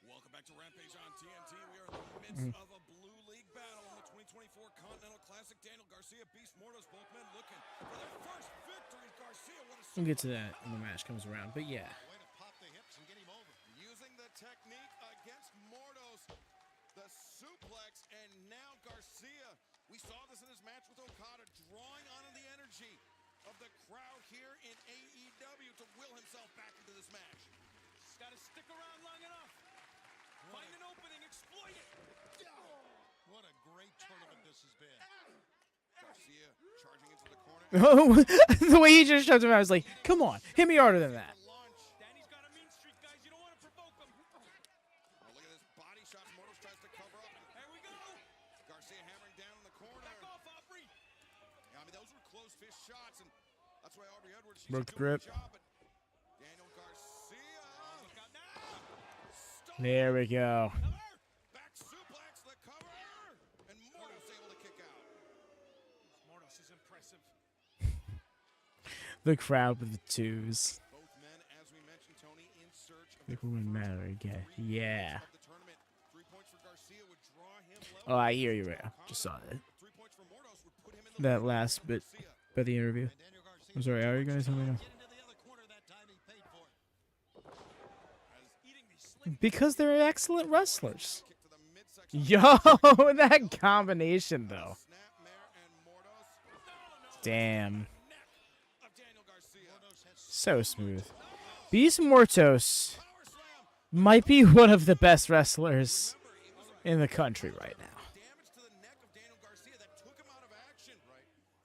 Welcome back to Rampage on TNT. We are in the midst of a Blue League battle in the 2024 Continental Classic. Daniel Garcia, Beast Mortos, both men looking for their first victory. Garcia, what a We'll get to that when the match comes around, but yeah. Way to pop the hips and get him over. using the technique against Mortos, the suplex, and now Garcia. We saw this in his match with Okada, drawn crowd here in AEW to will himself back into this match. He's got to stick around long enough. Find an opening, exploit it. What a great tournament this has been. Garcia charging into the corner. The way he just shoved him, I was like, come on, hit me harder than that. Launch. Danny's got a mean streak, guys. You don't want to provoke him. Oh, look at this body shots. Mortos tries to cover up. There we go. Garcia hammering down in the corner. Back off, Aubrey. Yeah, I mean, those were close fist shots, and that's why Aubrey Edwards, she's Broke the doing grip. a job, but Daniel Garcia. Look out now. There we go. Cover. Back suplex, the cover, and Mortos able to kick out. Mortos is impressive. The crowd with the twos. Both men, as we mentioned, Tony, in search of It wouldn't matter again. Yeah. of the tournament. 3 points for Garcia would draw him Oh, level. I hear you. Right. Just saw that. 3 points for Mortos would put him in the That last bit by the interview. And Daniel Garcia I'm sorry. Are you guys something else? get into the other corner that time. He paid for it. Eating these sling. Because they're excellent wrestlers. kick to the midsection. Yo, that combination though. Snapmare and Mortos. Damn. Neck of Daniel Garcia. So smooth. Beast Mortos Power slam. might be one of the best wrestlers in the country right now. Damage to the neck of Daniel Garcia that took him out of action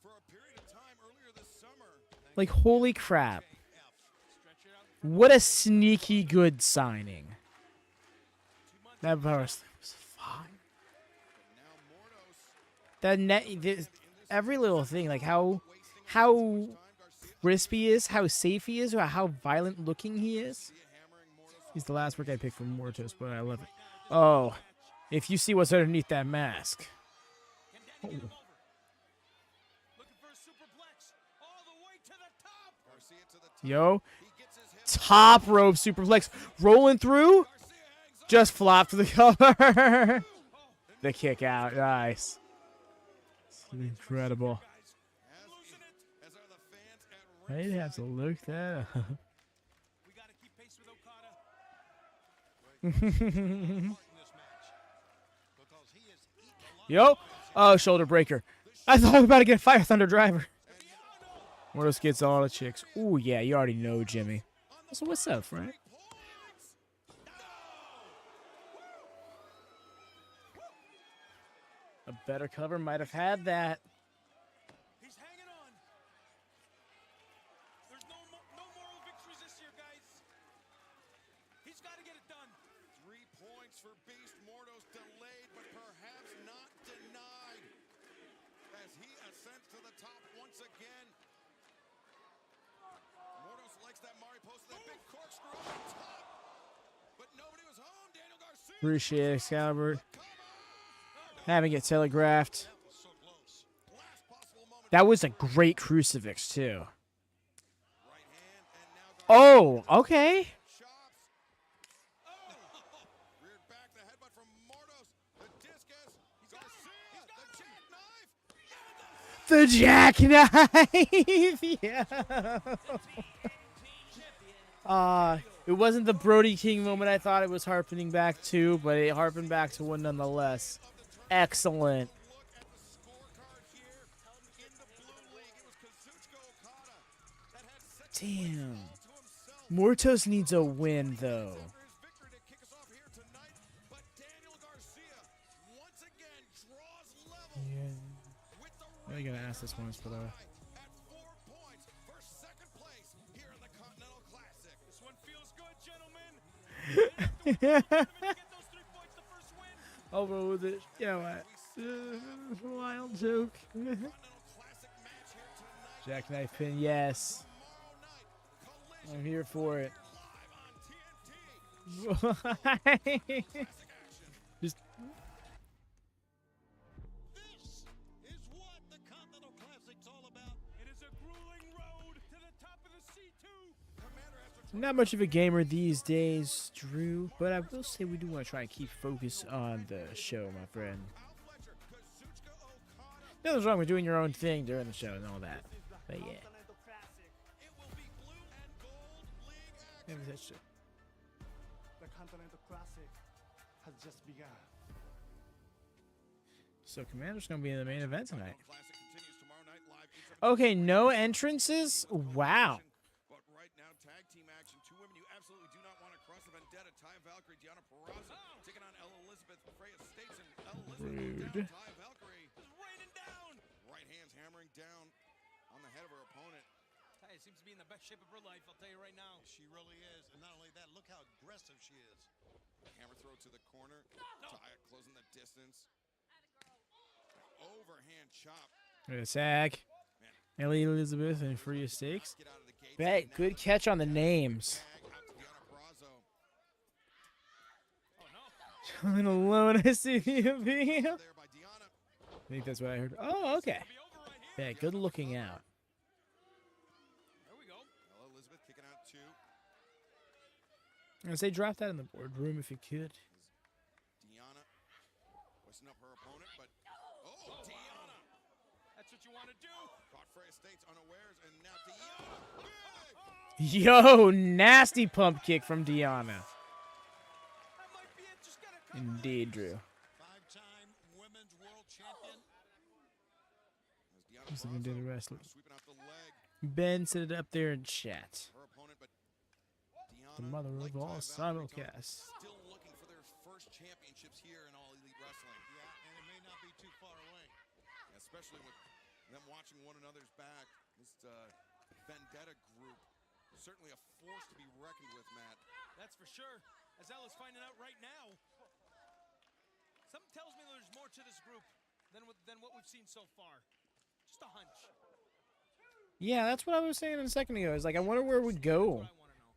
for a period of time earlier this summer. Like, holy crap. What a sneaky good signing. That power slam was fine. Now Mortos That net, every little thing, like how Garcia crispy he is, how safe he is, or how violent looking he is. hammering Mortos. He's the last work I picked from Mortos, but I love it. Oh, if you see what's underneath that mask. Can Danny get him over? Looking for a superplex. All the way to the top. Garcia to the top. Yo, He gets his hip. top rope superplex rolling through. Garcia hangs up. Just flopped to the cover. The kick out, nice. Incredible. Losing it, as are the fans at I'd have to look that up. We got to keep pace with Okada. In this match. Because he is eating a Yo, lot. oh, shoulder breaker. I thought I was about to get a Fire Thunder driver. Mortos gets all the chicks. Ooh, yeah, you already know Jimmy. So what's up, Frank? A better cover might have had that. He's hanging on. There's no moral victories this year, guys. He's got to get it done. 3 points for Beast Mortos, delayed but perhaps not denied, as he ascends to the top once again. Mortos likes that Mariposa, that big corkscrew on top, but nobody was home. Daniel Garcia. Appreciate it, Excalibur. Having it telegraphed. So close. Last possible moment. That was a great crucifix, too. Right hand, and now Oh, okay. chops. Oh! Reared back, the headbutt from Mortos. The discus. Garcia, the jackknife. Yeah. It wasn't the Brody King moment I thought it was harkening back to, but it harkened back to one nonetheless. Excellent. Look at the scorecard here in the blue league. It was Kazuchika Okada that had set Damn. all to himself. Mortos needs a win, though. After his victory to kick us off here tonight, but Daniel Garcia once again draws level with the I'm gonna ask this one for the. at 4 points for second place here in the Continental Classic. This one feels good, gentlemen. Get those 3 points, the first win. I'll roll with it. Yeah, what? Wild joke. Continental Classic match here tonight. Jackknife pin, yes. Tomorrow night, collision I'm here for it. live on TNT. Just This is what the Continental Classic's all about. It is a grueling road to the top of the C2. Commander has to not much of a gamer these days, Drew, but I will say we do want to try and keep focus on the show, my friend. Al Fletcher, Kazuchika Okada. Nothing's wrong with doing your own thing during the show and all that. But yeah. It will be blue and gold league action. Maybe that's true. The Continental Classic has just begun. So Commander's gonna be in the main event tonight. Classic continues tomorrow night live Okay, no entrances? Wow. But right now, tag team action. Two women you absolutely do not want to cross the Vendetta. Ty Valkyrie, Deonna Purrazzo, taking on Ella Elizabeth, Freya States, and Ella Elizabeth Rude. down. Ty Valkyrie is raining down. Right hands hammering down on the head of her opponent. Ty seems to be in the best shape of her life, I'll tell you right now. She really is. And not only that, look how aggressive she is. Hammer throw to the corner. Ty closing the distance. Overhand chop. Sag. Ellie Elizabeth and Freya Stakes. Get out of the gate. Bet, good catch on the names. Tag out to Deonna Purrazzo. I'm alone. I see the appeal. There by Deonna. I think that's what I heard. Oh, okay. Be over right here. Bet, good looking out. There we go. Ella Elizabeth kicking out two. I say drop that in the boardroom if you could. Deonna hoisting up her opponent, but Deonna. That's what you want to do. Caught Freya States unawares, and now Deonna. Big. Yo, nasty pump kick from Deonna. That might be it. Just gotta cover. Indeed, Drew. Five-time women's world champion. As Deonna Looking to the Purrazzo wrestler. sweeping out the leg. Ben set it up there in chat. Her opponent, but The Deonna, mother like of all Ty Valkyrie, simulcasts. still looking for their first championships here in All Elite Wrestling. Yeah, and it may not be too far away. Especially with them watching one another's back. This Vendetta group is certainly a force to be reckoned with, Matt. That's for sure. As Ella's finding out right now. Something tells me there's more to this group than what we've seen so far. Just a hunch. Yeah, that's what I was saying a second ago. Is like, I wonder where we go What I want to know.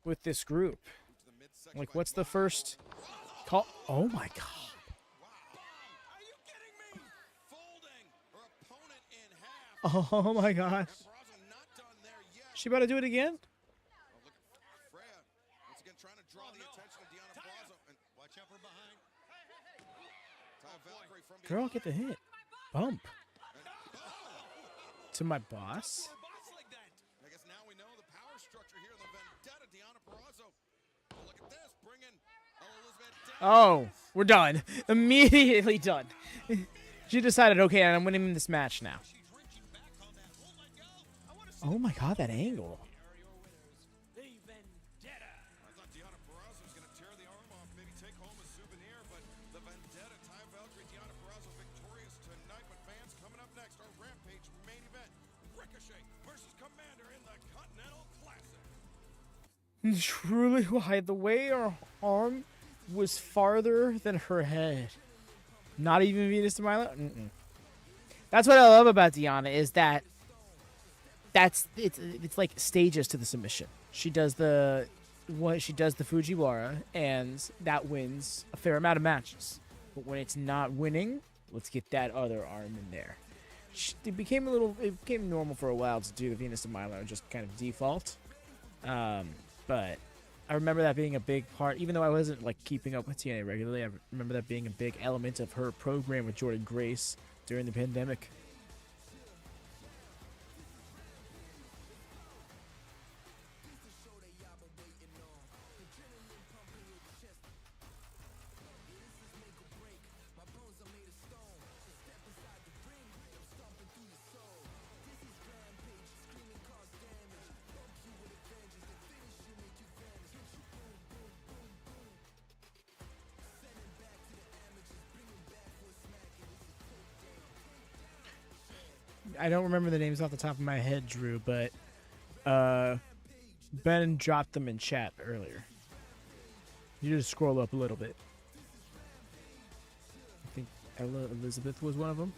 with this group. To the midsection Like, by what's the Purrazzo. first call? Oh my god. Are you kidding me? Folding her opponent in half. Oh my gosh. And Purrazzo not done there yet. She about to do it again? Oh, look at Freya. Once again, trying to draw the attention of Deonna Purrazzo. And Watch out for behind. Ty Valkyrie from Girl, behind. get the hit. Bump. And, To my boss. Poor boss like that. I guess now we know the power structure here in the Vendetta. Deonna Purrazzo. Oh, look at this. Bringing Elizabeth down. Oh, we're done. Immediately done. She decided, okay, I'm winning this match now. She's reaching back on that. Oh my God. Oh my god, that angle. The Vendetta. I thought Deonna Purrazzo was going to tear the arm off, maybe take home a souvenir, but the Vendetta, Ty Valkyrie, Deonna Purrazzo victorious tonight. But fans, coming up next, our Rampage main event, Ricochet versus Komander in the Continental Classic. Truly, why the way her arm was farther than her head. Not even Venus de Milo. That's what I love about Deonna is that it's like stages to the submission. She does the Fujiwara, and that wins a fair amount of matches. But when it's not winning, let's get that other arm in there. It became normal for a while to do the Venus de Milo and just kind of default. But I remember that being a big part, even though I wasn't like keeping up with TNA regularly. I remember that being a big element of her program with Jordan Grace during the pandemic. I don't remember the names off the top of my head, Drew, but Ben dropped them in chat earlier. You just scroll up a little bit. I think Ella Elizabeth was one of them.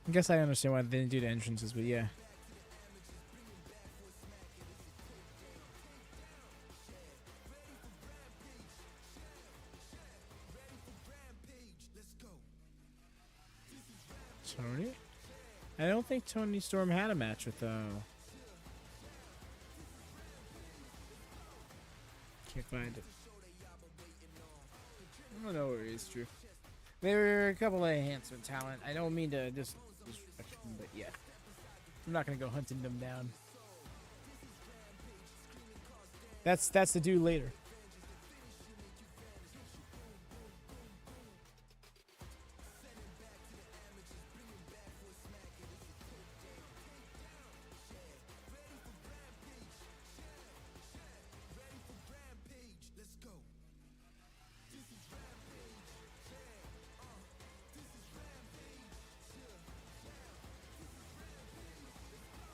I guess I understand why they didn't do the entrances, but yeah. Tony? I don't think Tony Storm had a match with can't find it. I don't know where he is, Drew. There were a couple of enhancement talent. I don't mean to disrespect them, but yeah. I'm not gonna go hunting them down. That's to do later.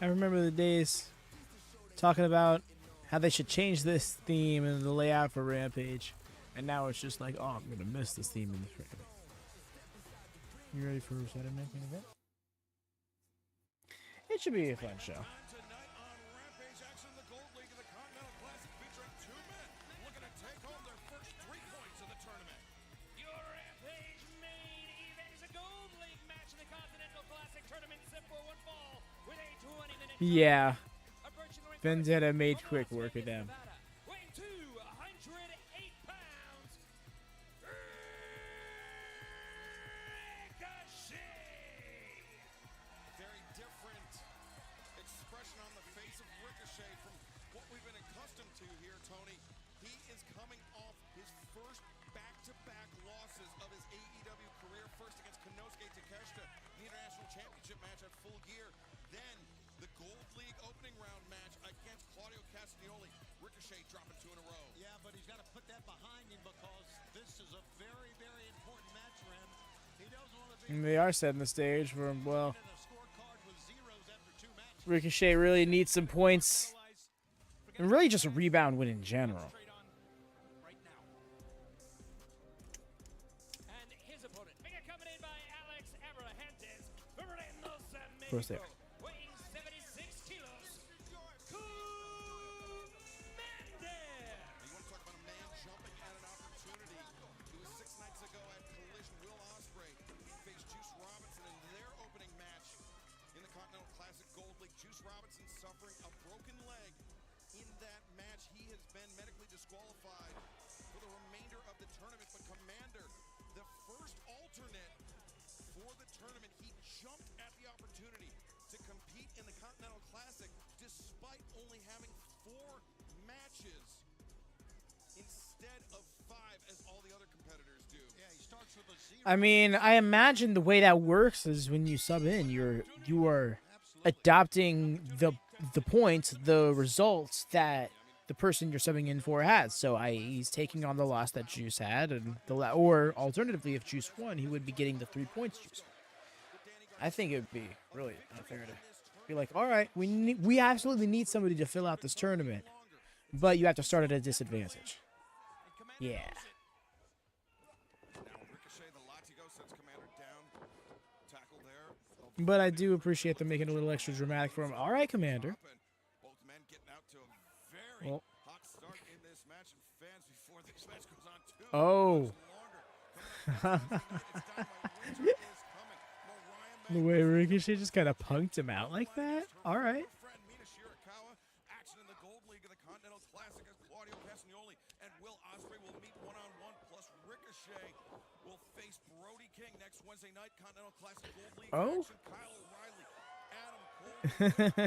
I remember the days talking about how they should change this theme and the layout for Rampage. And now it's just like, oh, I'm going to miss this theme in this Rampage. You ready for Saturday Night Main Event? It should be a fun show. Tonight on Rampage action, the Gold League of the Continental Classic featuring 2 men looking to take home their first 3 points of the tournament. Your Rampage main event is a Gold League match in the Continental Classic Tournament set for one fall with a 20-minute Yeah. approaching the ring. Vendetta made quick work of them. Weighing 208 pounds. Ricochet. Very different expression on the face of Ricochet from what we've been accustomed to here, Tony. He is coming off his first back-to-back losses of his AEW career. First against Konosuke Takeshita, the International Championship match at Full Gear. Then the Gold League opening round match against Claudio Castagnoli. Ricochet dropping 2 in a row. Yeah, but he's got to put that behind him because this is a very, very important match for him. He doesn't want to be And they are setting the stage for him. Well, in a scorecard with zeros after 2 matches. Ricochet really needs some points. And really just a rebound win in general. Straight on right now. And his opponent, being accompanied by Alex Abrahantes, Of course they are. weighing 76 kilos. Komander. You want to talk about a man jumping at an opportunity. It was 6 nights ago at Collision. Will Ospreay faced Juice Robinson in their opening match in the Continental Classic Gold League. Juice Robinson suffering a broken leg. In that match, he has been medically disqualified for the remainder of the tournament. But Komander, the first alternate for the tournament, he jumped at the opportunity to compete in the Continental Classic despite only having 4 matches instead of 5 as all the other competitors do. Yeah, he starts with a 0. I mean, I imagine the way that works is when you sub in, you are adopting the points, the results that the person you're subbing in for has. So he's taking on the loss that Juice had, and or alternatively, if Juice won, he would be getting the 3 points Juice. I think it would be really unfair to be like, all right, we absolutely need somebody to fill out this tournament, but you have to start at a disadvantage. Yeah. Now Ricochet, the Latigo sets Komander down. Tackle there. But I do appreciate them making it a little extra dramatic for him. All right, Komander. Both men getting out to a very Well. hot start in this match, and fans before this match goes on too Oh. The way Ricochet just kind of punked him out like that? All right. Action in the Gold League of the Continental Classic as Claudio Castagnoli and Will Ospreay will meet one-on-one, plus Ricochet will face Brody King next Wednesday night. Continental Classic Gold League Oh. action. Kyle O'Reilly, Adam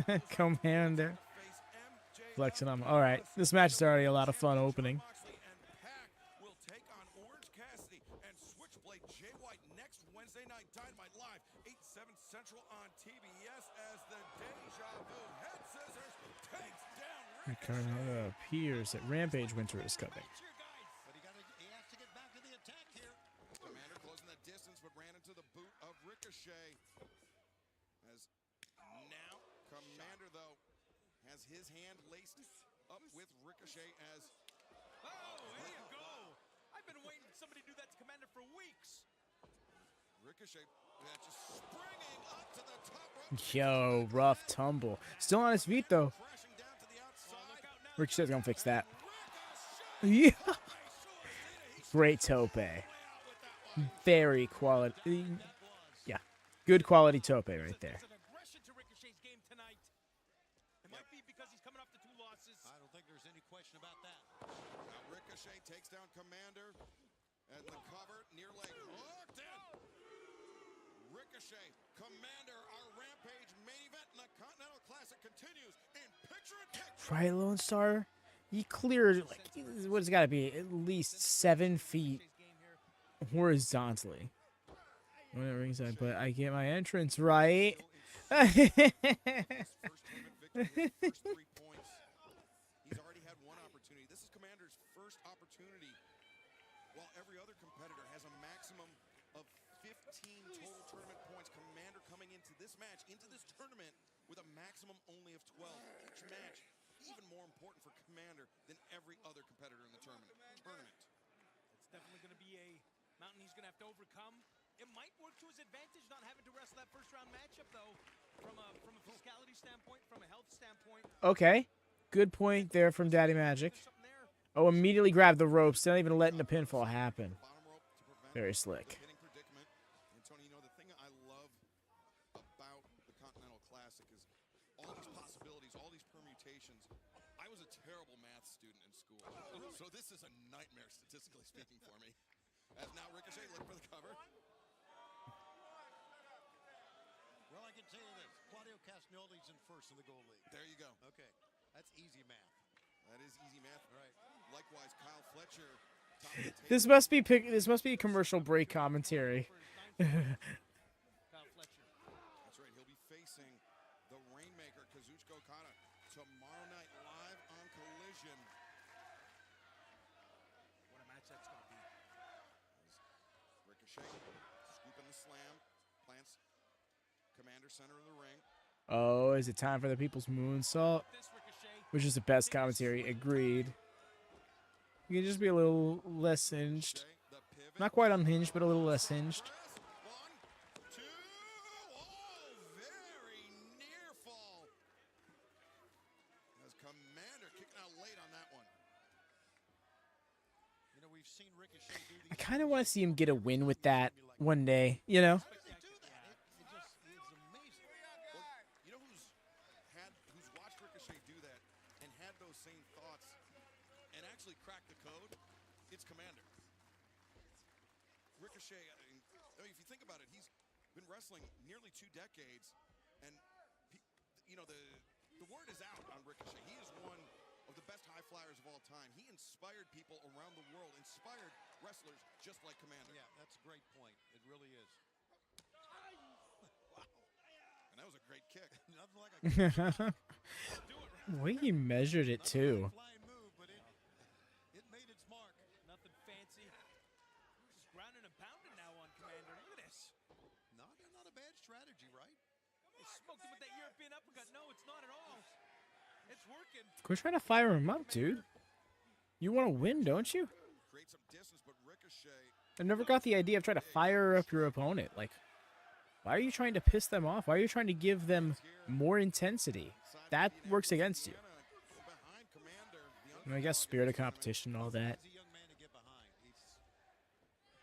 Cole, Commander. face MJ Flexing on him. All right. This match is already a lot of fun opening. Moxley and Pac will take on Orange Cassidy and Switchblade Jay White next Wednesday night. Dynamite Live, 8/7 Central on TBS as the Deja Vu Head Scissors takes down Ricardo appears that Rampage Winter is coming. But he has to get back to the attack here. Komander closing the distance, but ran into the boot of Ricochet. As now, Komander, though, has his hand laced up with Ricochet as Oh, there you go. I've been waiting for somebody to do that to Komander for weeks. Ricochet just springing up to the top rope. Yo, rough tumble. Still on his feet, though. Crashing down to the outside. Ricochet's going to fix that. Ricochet Yeah. Great tope. Very quality. Yeah. Good quality tope right there. There's an aggression to Ricochet's game tonight. It might be because he's coming off the 2 losses. I don't think there's any question about that. Now Ricochet takes down Komander. And the cover, near leg hooked in. Ricochet, Komander, our Rampage main event in the Continental Classic continues in picture-in-picture. Right, Lone Star? He cleared, like, what's got to be at least 7 feet horizontally. Whatever ringside, but I get my entrance right. His first tournament victory, his first 3 points. He's already had one opportunity. This is Komander's first opportunity. While every other competitor has a maximum of 15 total tournament points, Komander coming into this match, into this tournament, with a maximum only of 12. Each match even more important for Komander than every other competitor in the tournament. It's definitely going to be a mountain he's going to have to overcome. It might work to his advantage not having to wrestle that first round matchup, though, from a physicality standpoint, from a health standpoint. Okay. Good point there from Daddy Magic. Oh, immediately grabbed the ropes. Not even letting the pinfall happen. Bottom rope to prevent Very the slick. hitting predicament. And Tony, you know, the thing I love about the Continental Classic is all these possibilities, all these permutations. I was a terrible math student in school, so this is a nightmare statistically speaking for me. As now Ricochet looking for the cover. Well, I can tell you this. Claudio Castagnoli's in first in the Gold League. There you go. Okay, that's easy math. That is easy math. Right. Likewise, Kyle Fletcher. Top of the table. This must be commercial break commentary. Kyle Fletcher. That's right. He'll be facing the Rainmaker, Kazuchika Okada, tomorrow night live on Collision. What a match that's going to be. Ricochet scooping the slam, plants Komander center of the ring. Oh, is it time for the People's Moonsault? This Ricochet. Which is the best commentary. Agreed. You can just be a little less hinged. Ricochet, the pivot. Not quite unhinged, but a little less hinged. One, two, oh, very near fall. As Komander kicking out late on that one. You know, we've seen Ricochet do I these. kind of want to see him get a win with that one day, you know? How does he do that? It just is amazing. Well, you know who's watched Ricochet do that and had those same thoughts and actually cracked the code? It's Komander. Ricochet, I mean, if you think about it, he's been wrestling nearly 2 decades, and you know the word is out on Ricochet. He is one of the best high flyers of all time. He inspired people around the world, inspired wrestlers just like Komander. Yeah, that's a great point. It really is. Wow. And that was a great kick. Nothing like a The way he measured it, too. flying move, but it made its mark. Nothing fancy. Just grounding and pounding now on Komander. Look at this. Not a bad strategy, right? They smoked him with that European uppercut. No, it's not at all. It's working. Quit trying to fire him up, dude. You want to win, don't you? Create some distance, but Ricochet. I never got the idea of trying to fire up your opponent. Like, why are you trying to piss them off? Why are you trying to give them more intensity? That works against you. Behind Komander, the And I guess spirit of competition and all that. He's a young man to get behind.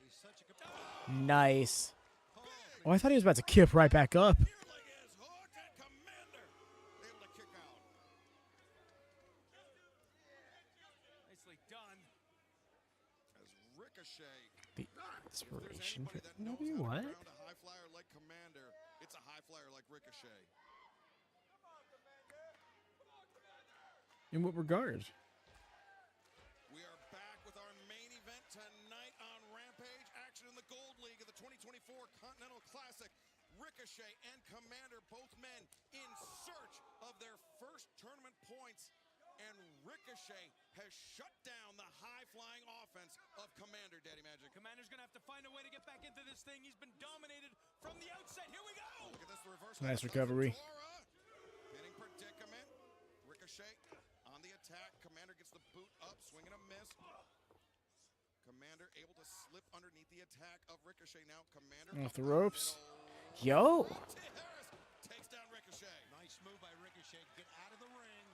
He's such a good. Nice. Oh, I thought he was about to kip right back up. near leg is hooked, and Komander able to kick out. Nicely done. As Ricochet, The if there's inspiration for anybody that knows maybe how to what? ground a high flyer like Komander, it's a high flyer like Ricochet. In what regard? We are back with our main event tonight on Rampage. Action in the Gold League of the 2024 Continental Classic. Ricochet and Komander, both men in search of their first tournament points. And Ricochet has shut down the high-flying offense of Komander, Daddy Magic. Komander's going to have to find a way to get back into this thing. He's been dominated from the outset. Here we go. Look at this reverse. Nice Lasso recovery. from Tora. Pinning predicament. Ricochet on the attack. Komander gets the boot up, swing and a miss. Komander able to slip underneath the attack of Ricochet. Now Komander Off the up ropes. middle. Yo. Harris takes down Ricochet. Nice move by Ricochet. Get out of the ring.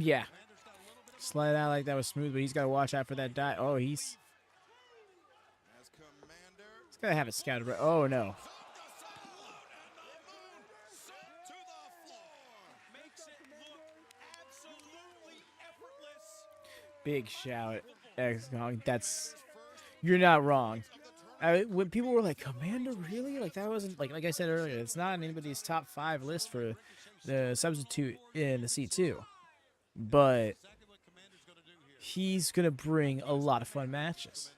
Yeah. Komander's got a little bit of Slide out like that was smooth, but he's got to watch out for that die. Oh, he's As Komander got to have it scouted right. Oh, no. up the salute and the moon sent to the floor. Makes it look absolutely effortless. Big shout. That's You're not wrong. When people were like, Commander, really? Like, that wasn't, like I said earlier, it's not on anybody's top 5 list for the substitute in the C2. But he's going to bring a lot of fun matches.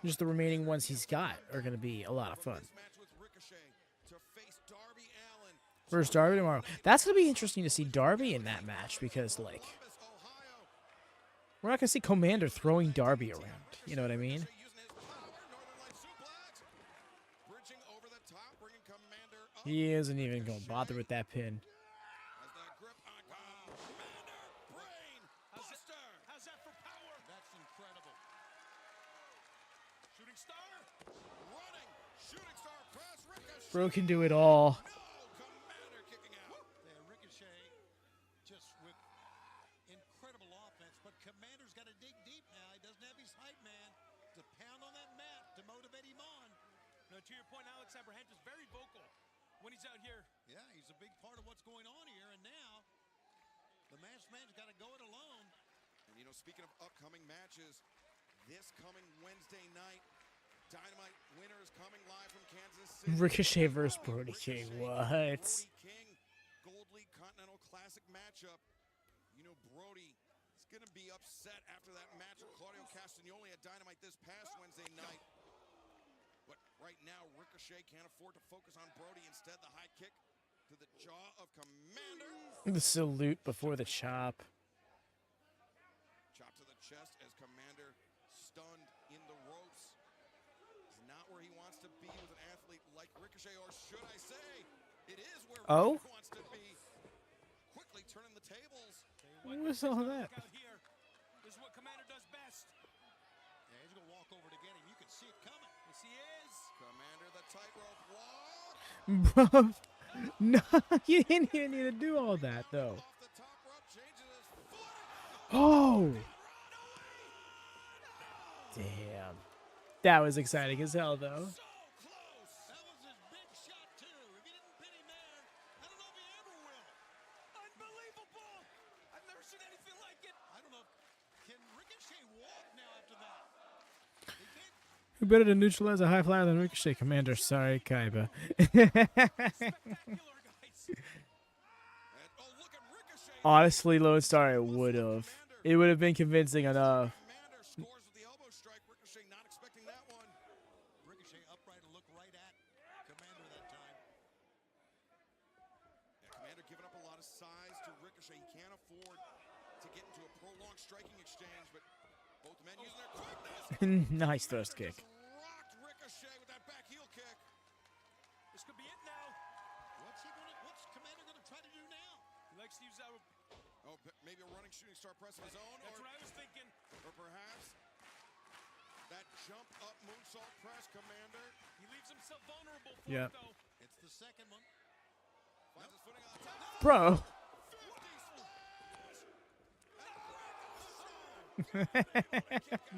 Just the remaining ones he's got are going to be a lot of fun. First Darby tomorrow. That's going to be interesting to see Darby in that match because, like, we're not going to see Komander throwing Darby around. You know what I mean? He isn't even going to bother with that pin. How's that for power? That's incredible. Shooting star. Running, shooting star press, Ricochet. Bro can do it all. Komander kicking out. Yeah, Ricochet just with incredible offense, but Commander's got to dig deep now. He doesn't have his hype man to pound on that mat to motivate him on. No, to your point, Alex Abrahantes very vocal when he's out here. Yeah, he's a big part of what's going on here, and now the masked man's got to go it alone. And you know, speaking of upcoming matches, this coming Wednesday night, Dynamite winner is coming live from Kansas City. Ricochet versus Brody King. What? Brody King, Gold League Continental Classic matchup. You know, Brody is going to be upset after that match with Claudio Castagnoli at Dynamite this past Wednesday night. But right now, Ricochet can't afford to focus on Brody. Instead, the high kick to the jaw of Komander. The salute before the chop. Chop to the chest as Komander stunned in the ropes. Is not where he wants to be with an athlete like Ricochet, or should I say, it is where Oh? Ricochet wants to be. Quickly turning the tables. What was all that? Out here. This is what Komander does best. Yeah, he's going to walk over to get him. You can see it coming. Yes, he is. Komander the tightrope walk. Bro. No, you didn't even need to do all that, though. Off the top rope, changes his foot. Oh! Damn. That was exciting as hell, though. So close. That was his big shot, too. If he didn't pin him there, I don't know if he ever will. Unbelievable. I've never seen anything like it. I don't know. Can Ricochet walk now after that? He can't. Who better to neutralize a high flyer than Ricochet? Commander, sorry, Kaiba. Spectacular, guys. And, oh, look at Ricochet. Honestly, Lone Star, it would have. It would have been convincing enough. Komander scores with the elbow strike. Ricochet not expecting that one. Ricochet upright and look right at Komander that time. Yeah, Komander giving up a lot of size to Ricochet. He can't afford to get into a prolonged striking exchange, but both men using their quickness. Nice thrust kick. Rocked Ricochet with that back heel kick. This could be it now. What's Komander gonna try to do now? He likes to use that. Oh, maybe a running shooting star press of his own, That's what I was thinking. or perhaps that jump up moonsault press, Komander. He leaves himself vulnerable for Yeah. it, though. It's the second one. Finds his footing on the top. Bro. 50 splash.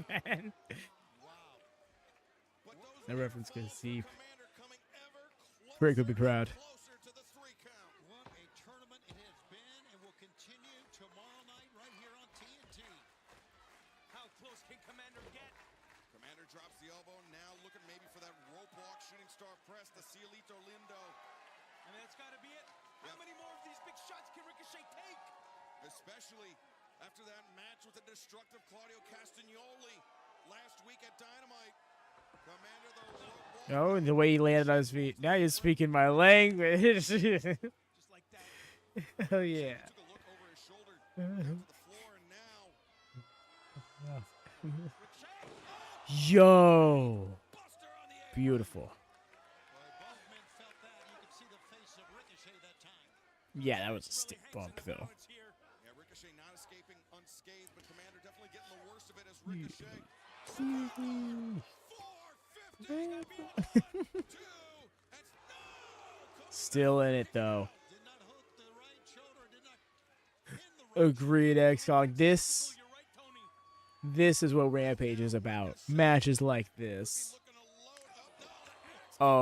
Man. Wow. But those That reference gonna see. Komander coming ever Greg would be proud. closer to the 3 count. What a tournament it has been and will continue tomorrow night right here on TNT. How close can Komander get? Komander drops the elbow, now looking maybe for that rope walk shooting star press, the Cielito Lindo. I mean, that's got to be it. How Yeah. many more of these big shots can Ricochet take? Especially after that match with the destructive Claudio Castagnoli last week at Dynamite. Komander the rope walk. Oh, and the way he landed on his feet. Now you're speaking my language. Just like that. Oh, yeah. Took a look over his shoulder down to the floor, and now Ricochet. Yo. Buster on the apron. Beautiful. Boy, both men felt that. You could see the face of Ricochet that time. Yeah, that was a Really stick hangs in bump, the though. balance here. Yeah, Ricochet not escaping unscathed, but Komander definitely getting the worst of it as Ricochet. 450. Still in it, though. Did not hook the right shoulder. Did not pin the right Agreed, X-Kong. Oh, This you're right, Tony. is what Rampage is about. Matches like this. Looking to load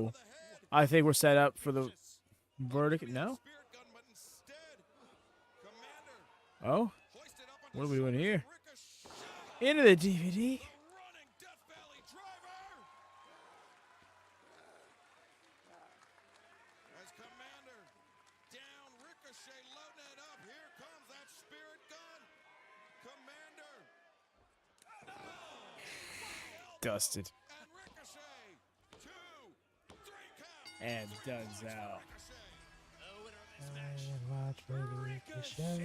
up. Oh. I think we're set up for the verdict. No? Spirit gun, but instead, Komander Oh? hoisted up on What are the we doing shoulders here? of Ricochet. Into the DVD. Running Death Valley Ricochet loading it up. Here comes that spirit gun. Komander. Dusted. And Ricochet. 2, 3 count. And Duns out. Ricochet.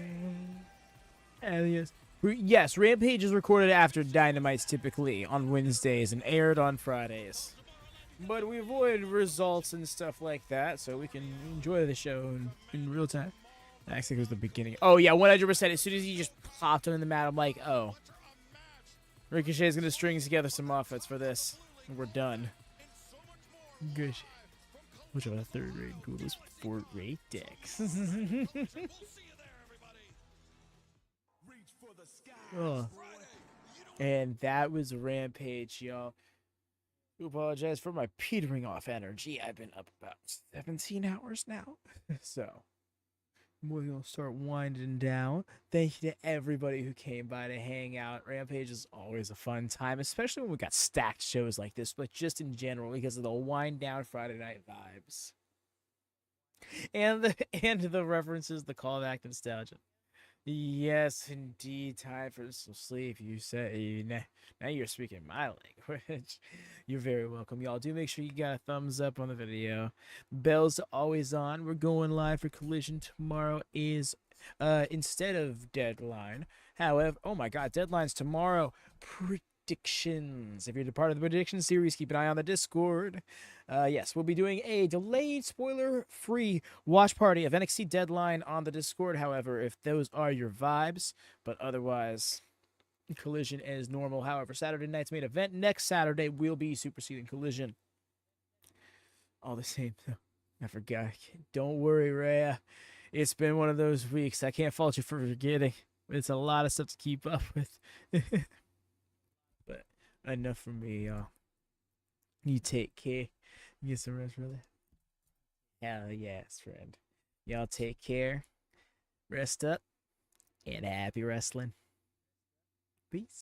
And yes, Rampage is recorded after Dynamite's typically on Wednesdays and aired on Fridays. But we avoid results and stuff like that so we can enjoy the show in real time. I think it was the beginning. Oh, yeah, 100%. As soon as he just popped him in the mat, I'm like, oh. Ricochet's going to string together some offense for this. And we're done. Good. Which of a third-rate ghouls with fourth-rate decks. Oh. And that was Rampage, y'all. I apologize for my petering off energy. I've been up about 17 hours now. So, we're going to start winding down. Thank you to everybody who came by to hang out. Rampage is always a fun time, especially when we got stacked shows like this, but just in general because of the wind down Friday night vibes. And the references, the callback nostalgia. Yes, indeed. Time for some sleep. You say now you're speaking my language. You're very welcome, y'all. Do make sure you got a thumbs up on the video. Bells always on. We're going live for Collision tomorrow. Is instead of Deadline. However, oh my God, Deadline's tomorrow. Predictions. If you're a part of the prediction series, keep an eye on the Discord. Yes, we'll be doing a delayed, spoiler-free watch party of NXT Deadline on the Discord. However, if those are your vibes, but otherwise, Collision as normal. However, Saturday night's main event next Saturday will be superseding Collision. All the same, though. I forgot. Don't worry, Rhea. It's been one of those weeks. I can't fault you for forgetting. It's a lot of stuff to keep up with. But enough from me, y'all. You take care. Get some rest, brother. Hell yes, friend. Y'all take care. Rest up. And happy wrestling. Peace.